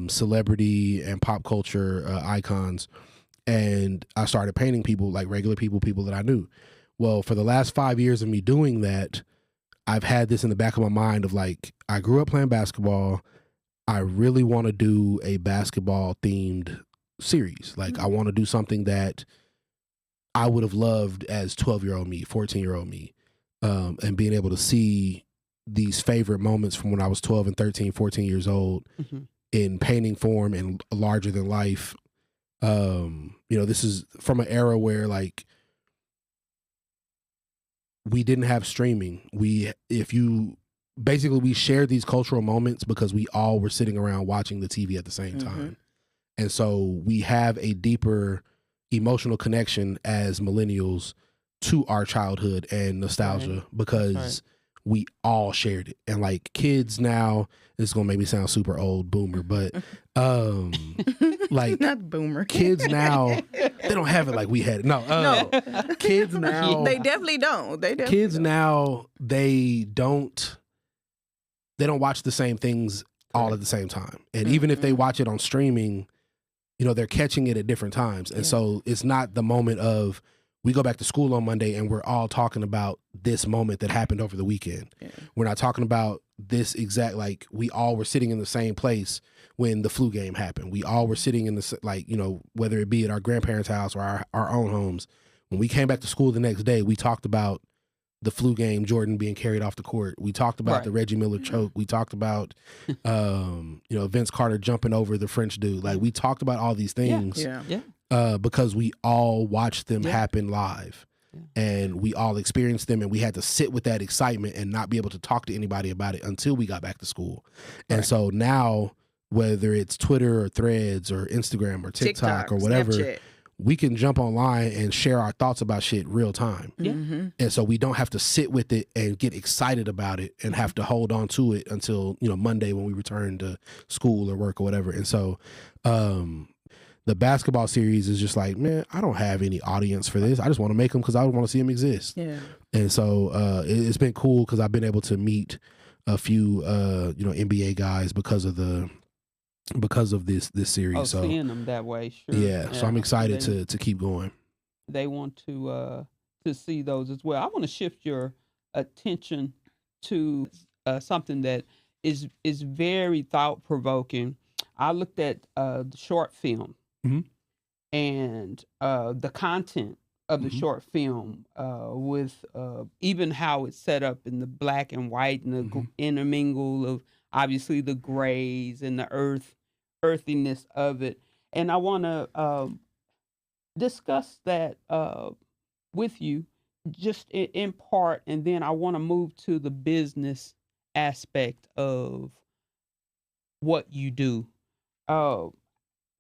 celebrity and pop culture icons. And I started painting people, like regular people that I knew. Well, for the last 5 years of me doing that, I've had this in the back of my mind of, like, I grew up playing basketball. I really want to do a basketball themed series. Like, I want to do something that I would have loved as 12-year-old me, 14-year-old me, and being able to see these favorite moments from when I was 12 and 13, 14 years old in painting form and larger than life. This is from an era where, like, we didn't have streaming. If you basically we shared these cultural moments because we all were sitting around watching the TV at the same time. And so we have a deeper emotional connection as millennials to our childhood and nostalgia because we all shared it. And like kids now, it's gonna make me sound super old boomer, but like not boomer. Kids now, they don't have it like we had it. No. Kids now, they definitely don't. Now they don't watch the same things all at the same time. And even if they watch it on streaming, you know, they're catching it at different times. And so it's not the moment of we go back to school on Monday and we're all talking about this moment that happened over the weekend. Yeah. We're not talking about this exact, like we all were sitting in the same place when the flu game happened. We all were sitting in the, like, you know, whether it be at our grandparents' house or our own homes. When we came back to school the next day, we talked about the flu game, Jordan being carried off the court. We talked about the Reggie Miller choke. We talked about, you know, Vince Carter jumping over the French dude. Like we talked about all these things because we all watched them happen live and we all experienced them and we had to sit with that excitement and not be able to talk to anybody about it until we got back to school. And so now, whether it's Twitter or Threads or Instagram or TikTok or whatever, Snapchat, we can jump online and share our thoughts about shit real time. And so we don't have to sit with it and get excited about it and have to hold on to it until, you know, Monday when we return to school or work or whatever. And so the basketball series is just like, man, I don't have any audience for this. I just want to make them because I want to see them exist. And so it's been cool because I've been able to meet a few, you know, NBA guys because of this series. Oh, so seeing them that way, sure. Yeah. So I'm excited to keep going. They want to see those as well. I want to shift your attention to something that is very thought provoking. I looked at the short film and the content of the short film with even how it's set up in the black and white and the intermingle of obviously the grays and the earthiness of it. And I want to discuss that with you just in part, and then I want to move to the business aspect of what you do.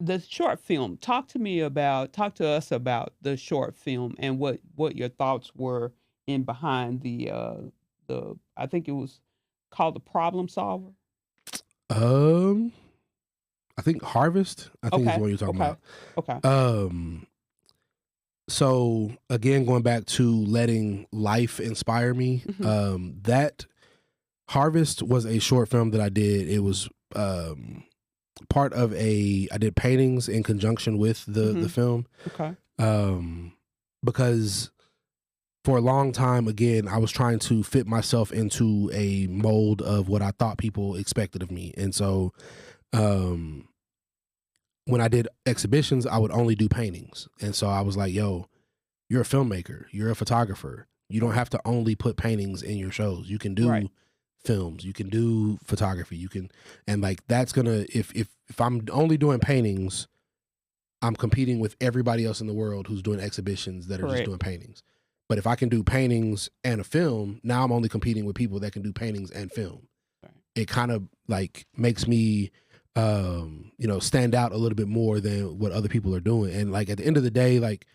The short film, talk to us about the short film and what your thoughts were in behind the I think it was called The Problem Solver. I think Harvest, I think is what you're talking about. Okay. So again, going back to letting life inspire me, that Harvest was a short film that I did. It was part of I did paintings in conjunction with the film. Okay. Because for a long time, again, I was trying to fit myself into a mold of what I thought people expected of me. And so when I did exhibitions, I would only do paintings. And so I was like, yo, you're a filmmaker, you're a photographer. You don't have to only put paintings in your shows. You can do films, you can do photography, you can, and like that's gonna, if I'm only doing paintings, I'm competing with everybody else in the world who's doing exhibitions that are just doing paintings. But if I can do paintings and a film, now I'm only competing with people that can do paintings and film. It kind of like makes me you know, stand out a little bit more than what other people are doing. And like at the end of the day, like,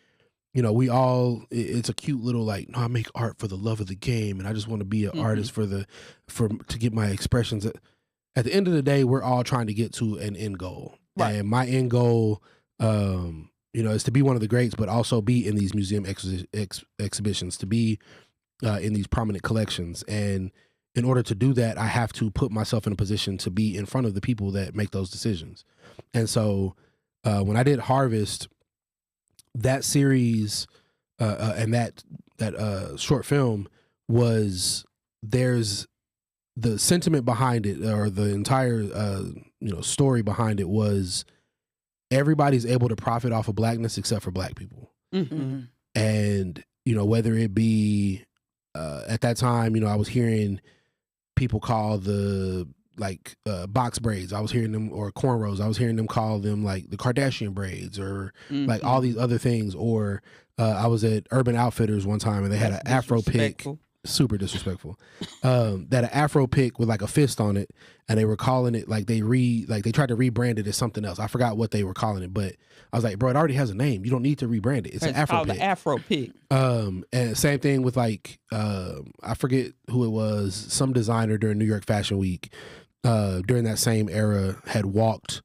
you know, we all, it's a cute little like, no, I make art for the love of the game and I just want to be an artist to get my expressions. At the end of the day, we're all trying to get to an end goal. And my end goal, you know, is to be one of the greats, but also be in these museum exhibitions, to be in these prominent collections. And in order to do that, I have to put myself in a position to be in front of the people that make those decisions. And so when I did Harvest, that series and that short film was, there's the sentiment behind it, or the entire you know, story behind it was everybody's able to profit off of blackness except for black people. And you know, whether it be at that time, you know, I was hearing people call the like box braids, I was hearing them, or cornrows, I was hearing them call them like the Kardashian braids, or like all these other things. Or I was at Urban Outfitters one time and they had an Afro pick. super disrespectful. That an Afro pick with like a fist on it, and they were calling it like they tried to rebrand it as something else. I forgot what they were calling it, but I was like, bro, it already has a name. You don't need to rebrand it. It's an Afro pick. The Afro pick. And same thing with like I forget who it was, some designer during New York Fashion Week during that same era had walked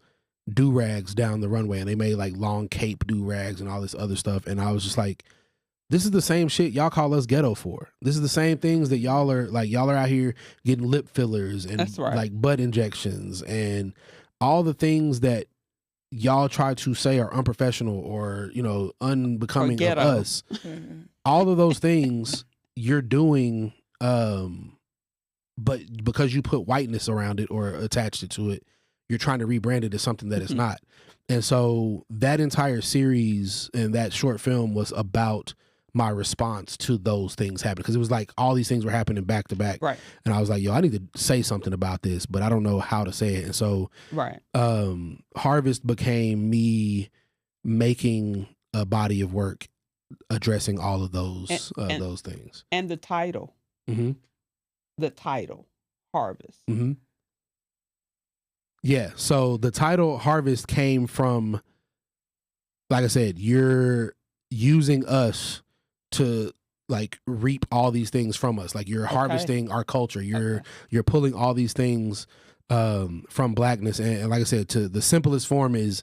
do-rags down the runway, and they made like long cape do-rags and all this other stuff, and I was just like, this is the same shit y'all call us ghetto for. This is the same things that y'all are out here getting lip fillers and like butt injections and all the things that y'all try to say are unprofessional or, you know, unbecoming of us. All of those things you're doing, but because you put whiteness around it or attached it to it, you're trying to rebrand it as something that it's not. And so that entire series and that short film was about my response to those things happening, because it was like all these things were happening back to back, right? And I was like, yo, I need to say something about this, but I don't know how to say it. And so Harvest became me making a body of work addressing all of those those things. And the title, Harvest. Yeah, so the title Harvest came from, like I said, you're using us to like reap all these things from us. Like you're harvesting our culture. You're pulling all these things from blackness. And like I said, to the simplest form is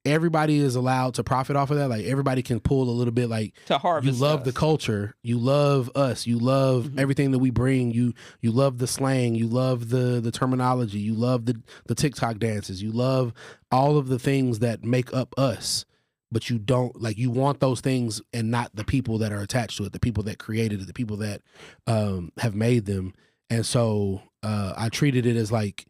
everybody is allowed to profit off of that. Like everybody can pull a little bit, like to harvest. You love the culture. You love us. You love everything that we bring. You love the slang. You love the terminology. You love the TikTok dances. You love all of the things that make up us. But you don't, like, you want those things and not the people that are attached to it, the people that created it, the people that have made them. And so I treated it as like,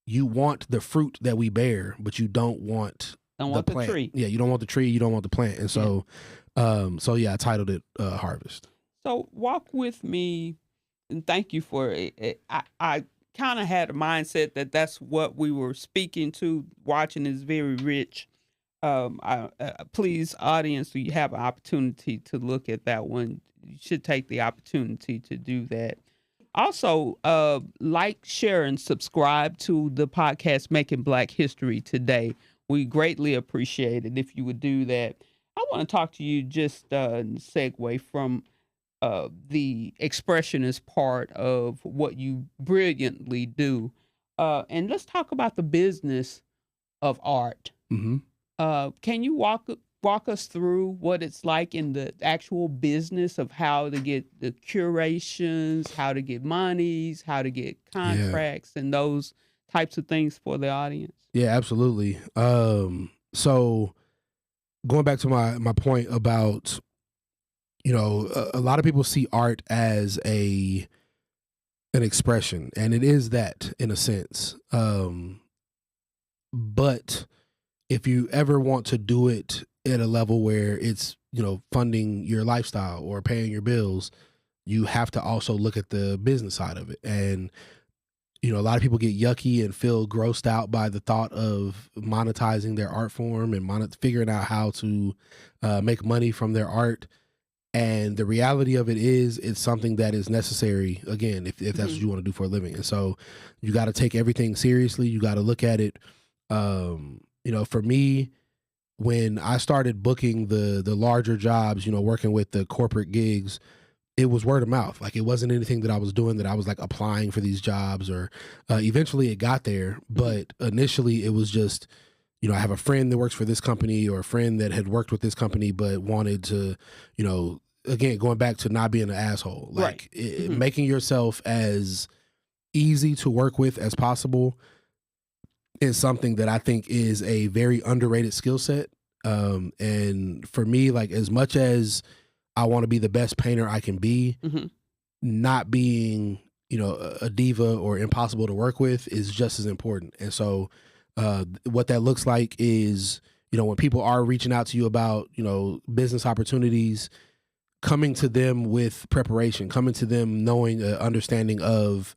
you want the fruit that we bear, but you don't want the plant. Tree. Yeah, you don't want the tree, you don't want the plant. And so, I titled it Harvest. So walk with me, and thank you for it. I kind of had a mindset that that's what we were speaking to. Watching is very rich. Please, audience, so you have an opportunity to look at that one. You should take the opportunity to do that. Also, like, share, and subscribe to the podcast Making Black History Today. We greatly appreciate it if you would do that. I want to talk to you just segue from the expressionist part of what you brilliantly do, and let's talk about the business of art. Can you walk us through what it's like in the actual business of how to get the curations, how to get monies, how to get contracts, and those types of things for the audience? Yeah, absolutely. So going back to my point about, you know, a lot of people see art as an expression, and it is that in a sense. But if you ever want to do it at a level where it's, you know, funding your lifestyle or paying your bills, you have to also look at the business side of it. And, you know, a lot of people get yucky and feel grossed out by the thought of monetizing their art form and figuring out how to make money from their art. And the reality of it is, it's something that is necessary, again, if that's what you want to do for a living. And so you got to take everything seriously. You got to look at it. You know, for me, when I started booking the larger jobs, you know, working with the corporate gigs, it was word of mouth. Like, it wasn't anything that I was doing that I was like applying for these jobs, or eventually it got there. But initially it was just, you know, I have a friend that works for this company, or a friend that had worked with this company but wanted to, you know, again, going back to not being an asshole, like making yourself as easy to work with as possible is something that I think is a very underrated skill set. And for me, like, as much as I want to be the best painter I can be, not being, you know, a diva or impossible to work with is just as important. And so what that looks like is, you know, when people are reaching out to you about, you know, business opportunities, coming to them with preparation, coming to them knowing, understanding of,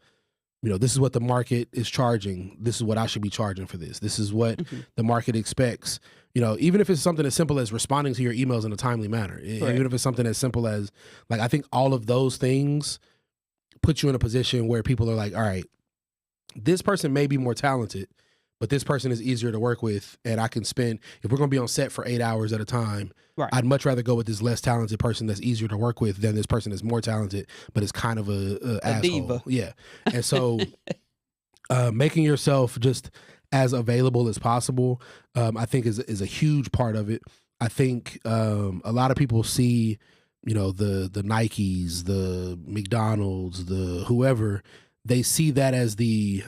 you know, this is what the market is charging. This is what I should be charging for this. This is what the market expects. You know, even if it's something as simple as responding to your emails in a timely manner, even if it's something as simple as, like, I think all of those things put you in a position where people are like, all right, this person may be more talented, but this person is easier to work with, and I can spend, if we're going to be on set for 8 hours at a time, Right. I'd much rather go with this less talented person that's easier to work with than this person that's more talented, but is kind of a asshole. diva. Yeah. And so making yourself just as available as possible, I think is a huge part of it. I think a lot of people see, you know, the Nikes, the McDonald's, the whoever, they see that as the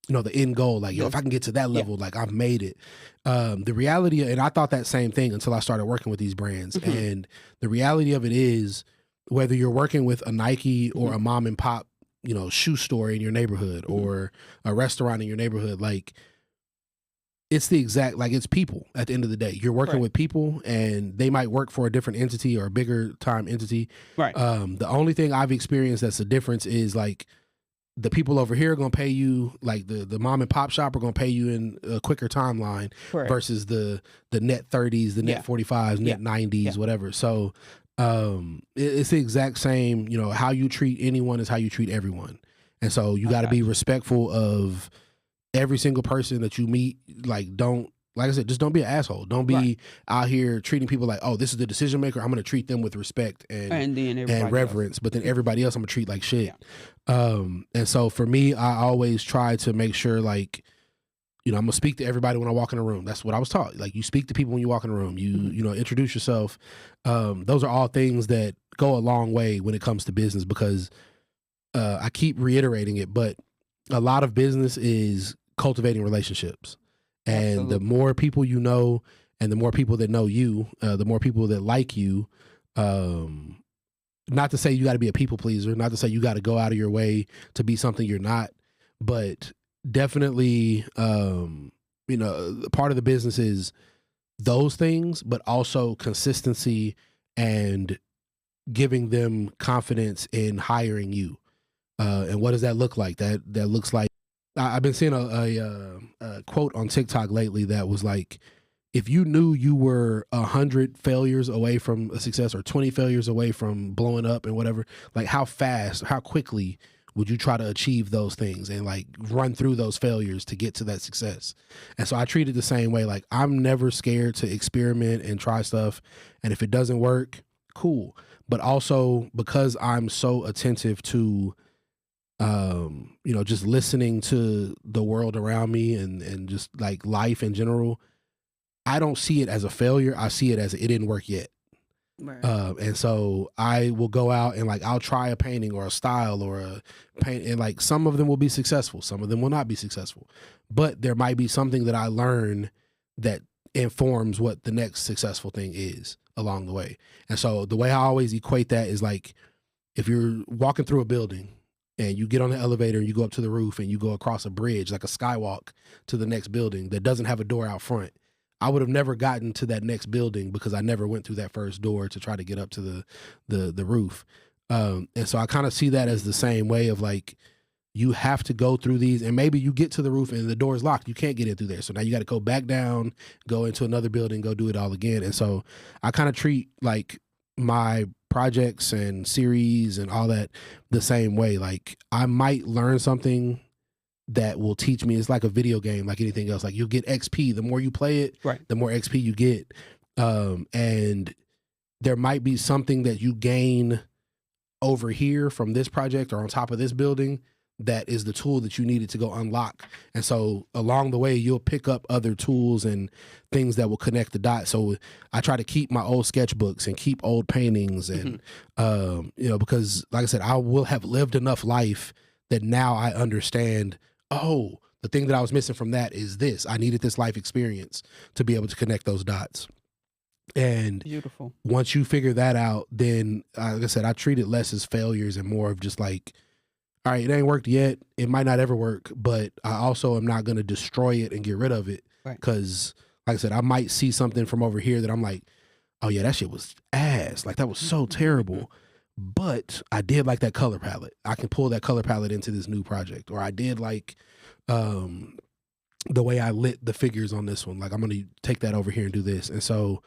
you know, the end goal. Like, yo, if I can get to that level, like I've made it. The reality, and I thought that same thing until I started working with these brands. Mm-hmm. And the reality of it is, whether you're working with a Nike or a mom and pop, you know, shoe store in your neighborhood or a restaurant in your neighborhood, like, it's the exact, like, it's people at the end of the day. You're working with people, and they might work for a different entity or a bigger time entity. Right. The only thing I've experienced that's a difference is, like, the people over here are going to pay you, like the mom and pop shop are going to pay you in a quicker timeline versus the net 30s, the net 45s, net 90s, whatever. So it's the exact same, you know, how you treat anyone is how you treat everyone. And so you got to be respectful of every single person that you meet. Like, like I said, just don't be an asshole. Don't be out here treating people like, oh, this is the decision maker, I'm going to treat them with respect and reverence, but then everybody else I'm going to treat like shit. And so for me, I always try to make sure, like, you know, I'm going to speak to everybody when I walk in a room. That's what I was taught. Like, you speak to people when you walk in a room. You know, introduce yourself. Those are all things that go a long way when it comes to business, because I keep reiterating it, but a lot of business is cultivating relationships. And the more people you know, and the more people that know you, the more people that like you, not to say you got to be a people pleaser, not to say you got to go out of your way to be something you're not, but definitely, you know, part of the business is those things, but also consistency and giving them confidence in hiring you. And what does that look like? That looks like, I've been seeing a quote on TikTok lately that was like, if you knew you were 100 failures away from a success or 20 failures away from blowing up and whatever, like, how quickly would you try to achieve those things and, like, run through those failures to get to that success? And so I treat it the same way. Like, I'm never scared to experiment and try stuff. And if it doesn't work, cool. But also, because I'm so attentive to you know, just listening to the world around me and just, like, life in general, I don't see it as a failure. I see it as it didn't work yet. Right. And so I will go out and, like, I'll try a painting or a style or a paint, and, like, some of them will be successful, some of them will not be successful, but there might be something that I learn that informs what the next successful thing is along the way. And so the way I always equate that is, like, if you're walking through a building and you get on the elevator and you go up to the roof and you go across a bridge, like a skywalk, to the next building that doesn't have a door out front, I would have never gotten to that next building because I never went through that first door to try to get up to the roof. And so I kind of see that as the same way of, like, you have to go through these, and maybe you get to the roof and the door is locked. You can't get in through there. So now you got to go back down, go into another building, go do it all again. And so I kind of treat, like, my projects and series and all that the same way. Like, I might learn something that will teach me. It's like a video game, like anything else. Like, you'll get XP. The more you play it, the more XP you get. And there might be something that you gain over here from this project or on top of this building that is the tool that you needed to go unlock. And so along the way, you'll pick up other tools and things that will connect the dots. So I try to keep my old sketchbooks and keep old paintings and, you know, because, like I said, I will have lived enough life that now I understand, oh, the thing that I was missing from that is this. I needed this life experience to be able to connect those dots. And beautiful. Once you figure that out, then, like I said, I treat it less as failures and more of just like, all right, it ain't worked yet. It might not ever work, but I also am not going to destroy it and get rid of it. Because, like I said, I might see something from over here that I'm like, oh yeah, that shit was ass. Like, that was so terrible. But I did like that color palette. I can pull that color palette into this new project. Or I did like the way I lit the figures on this one. Like, I'm going to take that over here and do this. And so,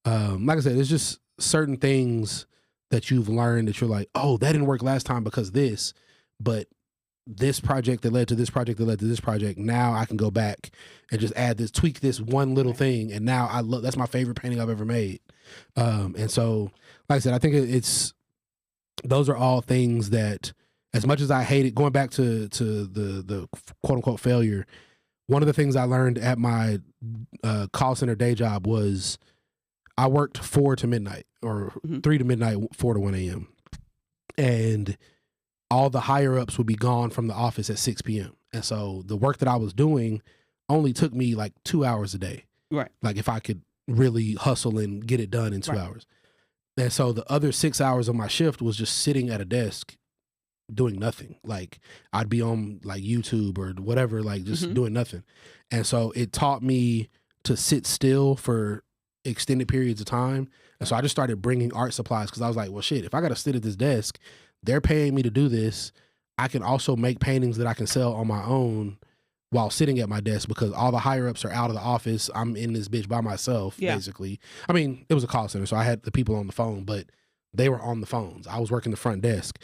like I said, it's just certain things that you've learned that you're like, oh, that didn't work last time because this, but this project that led to this project that led to this project, now I can go back and just add this, tweak this one little thing, and now I love, that's my favorite painting I've ever made. And so, like I said, I think it's those are all things that, as much as I hate it, going back to the quote unquote failure, one of the things I learned at my call center day job was I worked 4 to midnight or 3 to midnight, 4 to 1 a.m. And all the higher ups would be gone from the office at 6 p.m. And so the work that I was doing only took me like 2 hours a day. Right. Like if I could really hustle and get it done in 2 hours. And so the other 6 hours of my shift was just sitting at a desk doing nothing. Like I'd be on like YouTube or whatever, like just doing nothing. And so it taught me to sit still for extended periods of time. And so I just started bringing art supplies because I was like, well, shit, if I got to sit at this desk, they're paying me to do this. I can also make paintings that I can sell on my own while sitting at my desk because all the higher ups are out of the office. I'm in this bitch by myself, basically. I mean, it was a call center, so I had the people on the phone, but they were on the phones. I was working the front desk.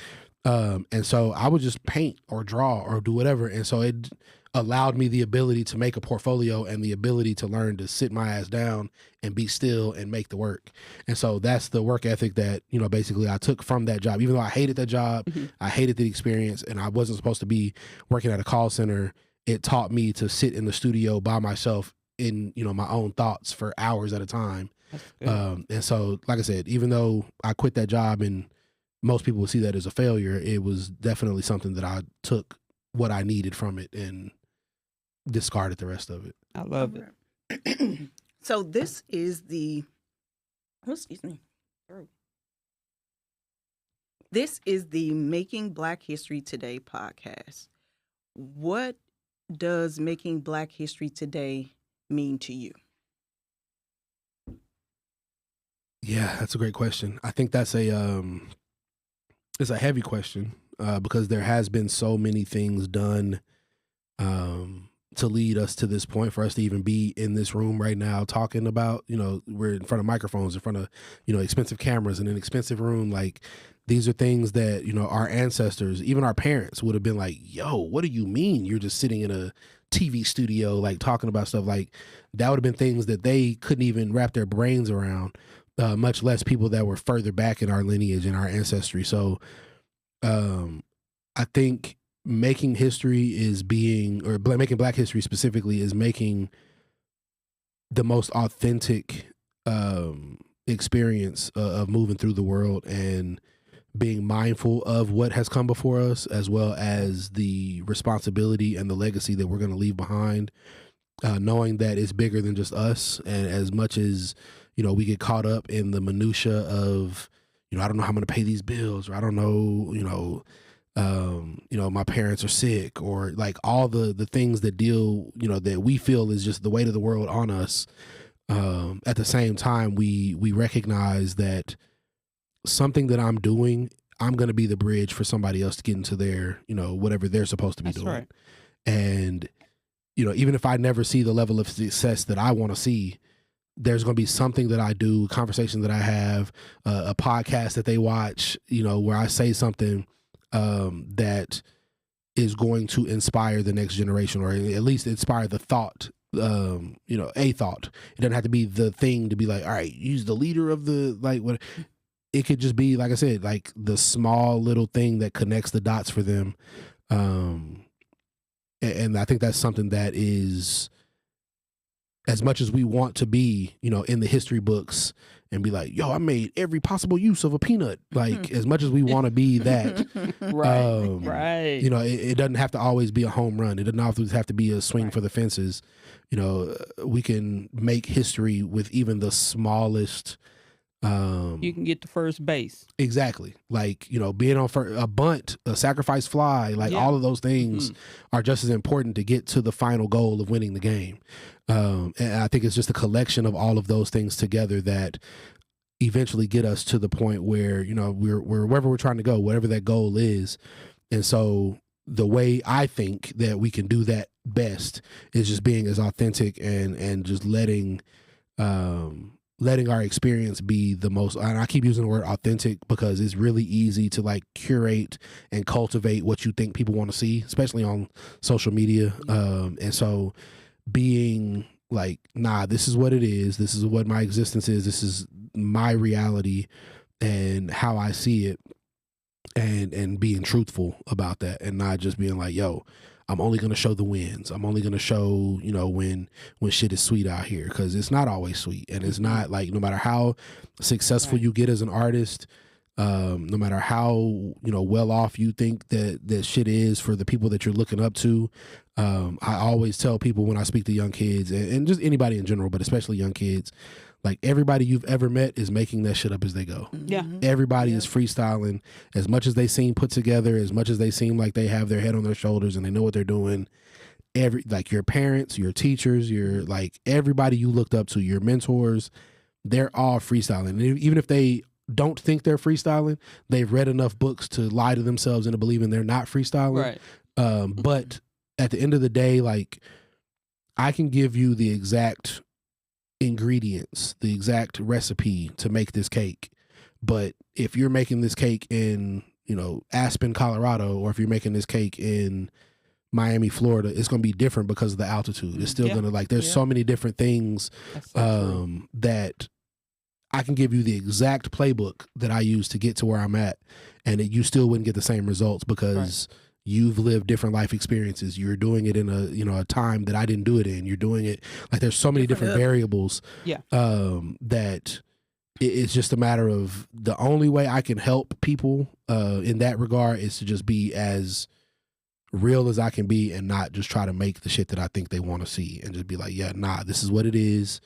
And so I would just paint or draw or do whatever. And so it allowed me the ability to make a portfolio and the ability to learn to sit my ass down and be still and make the work. And so that's the work ethic that, you know, basically I took from that job. Even though I hated that job, I hated the experience, and I wasn't supposed to be working at a call center, it taught me to sit in the studio by myself in, you know, my own thoughts for hours at a time. And so, like I said, even though I quit that job and most people would see that as a failure, it was definitely something that I took what I needed from it and discarded the rest of it. I love it. So this is the, excuse me. This is the Making Black History Today podcast. What does Making Black History Today mean to you? Yeah, that's a great question. I think that's it's a heavy question because there has been so many things done to lead us to this point, for us to even be in this room right now talking about, you know, we're in front of microphones, in front of, you know, expensive cameras in an expensive room. Like, these are things that, you know, our ancestors, even our parents, would have been like, yo, what do you mean you're just sitting in a TV studio, like talking about stuff? Like, that would have been things that they couldn't even wrap their brains around, much less people that were further back in our lineage and our ancestry. So I think making history is making Black history specifically is making the most authentic experience of moving through the world and being mindful of what has come before us, as well as the responsibility and the legacy that we're going to leave behind, knowing that it's bigger than just us. And as much as, you know, we get caught up in the minutia of, you know, I don't know how I'm going to pay these bills, or I don't know, my parents are sick, or like all the things that deal, you know, that we feel is just the weight of the world on us. At the same time, we recognize that something that I'm doing, I'm going to be the bridge for somebody else to get into their, you know, whatever they're supposed to be doing. Right. And, you know, even if I never see the level of success that I want to see, there's going to be something that I do, conversation that I have, a podcast that they watch, you know, where I say something that is going to inspire the next generation, or at least inspire the thought, a thought. It doesn't have to be the thing to be like, all right, use the leader of the, like, what. It could just be, like I said, like the small little thing that connects the dots for them. And I think that's something that is, as much as we want to be, you know, in the history books and be like, yo, I made every possible use of a peanut. Like, as much as we want to be that, right. You know, it doesn't have to always be a home run. It doesn't always have to be a swing for the fences. You know, we can make history with even the smallest. You can get to first base. Exactly. Like, you know, being on a bunt, a sacrifice fly, like all of those things are just as important to get to the final goal of winning the game. And I think it's just a collection of all of those things together that eventually get us to the point where, you know, we're wherever we're trying to go, whatever that goal is. And so the way I think that we can do that best is just being as authentic and just letting letting our experience be the most, and I keep using the word authentic because it's really easy to like curate and cultivate what you think people want to see, especially on social media. And so being like, nah, this is what it is. This is what my existence is. This is my reality and how I see it, and being truthful about that, and not just being like, yo, I'm only going to show the wins. I'm only going to show, you know, when shit is sweet out here, because it's not always sweet. And it's not like, no matter how successful you get as an artist, no matter how, you know, well off you think that shit is for the people that you're looking up to. I always tell people when I speak to young kids, and just anybody in general, but especially young kids, like, everybody you've ever met is making that shit up as they go. Yeah. Everybody is freestyling. As much as they seem put together, as much as they seem like they have their head on their shoulders and they know what they're doing, like your parents, your teachers, your like everybody you looked up to, your mentors, they're all freestyling. And even if they don't think they're freestyling, they've read enough books to lie to themselves into believing they're not freestyling. Right. But at the end of the day, like, I can give you the exact ingredients, the exact recipe to make this cake. But if you're making this cake in, you know, Aspen, Colorado, or if you're making this cake in Miami, Florida, it's going to be different because of the altitude. It's still going to, like, there's so many different things that I can give you the exact playbook that I use to get to where I'm at, and you still wouldn't get the same results because you've lived different life experiences. You're doing it in a, you know, a time that I didn't do it in. You're doing it, like, there's so many different variables that it's just a matter of, the only way I can help people in that regard is to just be as real as I can be, and not just try to make the shit that I think they want to see, and just be like, yeah, nah, this is what it is.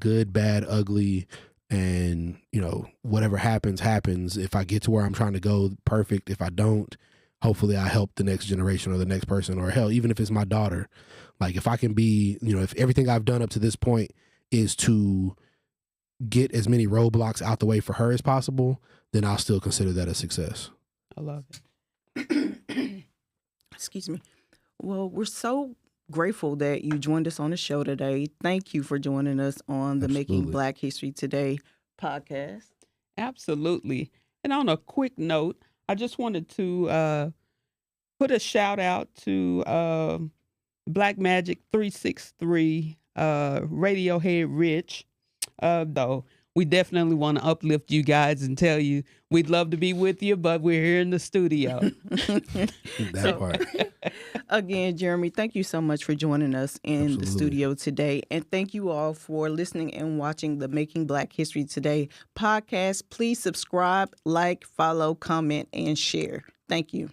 Good, bad, ugly. And, you know, whatever happens, happens. If I get to where I'm trying to go, perfect. If I don't, hopefully I help the next generation or the next person, or hell, even if it's my daughter. Like, if I can be, you know, if everything I've done up to this point is to get as many roadblocks out the way for her as possible, then I'll still consider that a success. I love it. Excuse me. Well, we're so grateful that you joined us on the show today. Thank you for joining us on the Making Black History Today podcast. Absolutely. And on a quick note, I just wanted to put a shout out to Black Magic 363, Radiohead Rich. Though we definitely want to uplift you guys and tell you we'd love to be with you, but we're here in the studio. That part. Again, Jeremy, thank you so much for joining us in the studio today. And thank you all for listening and watching the Making Black History Today podcast. Please subscribe, like, follow, comment, and share. Thank you.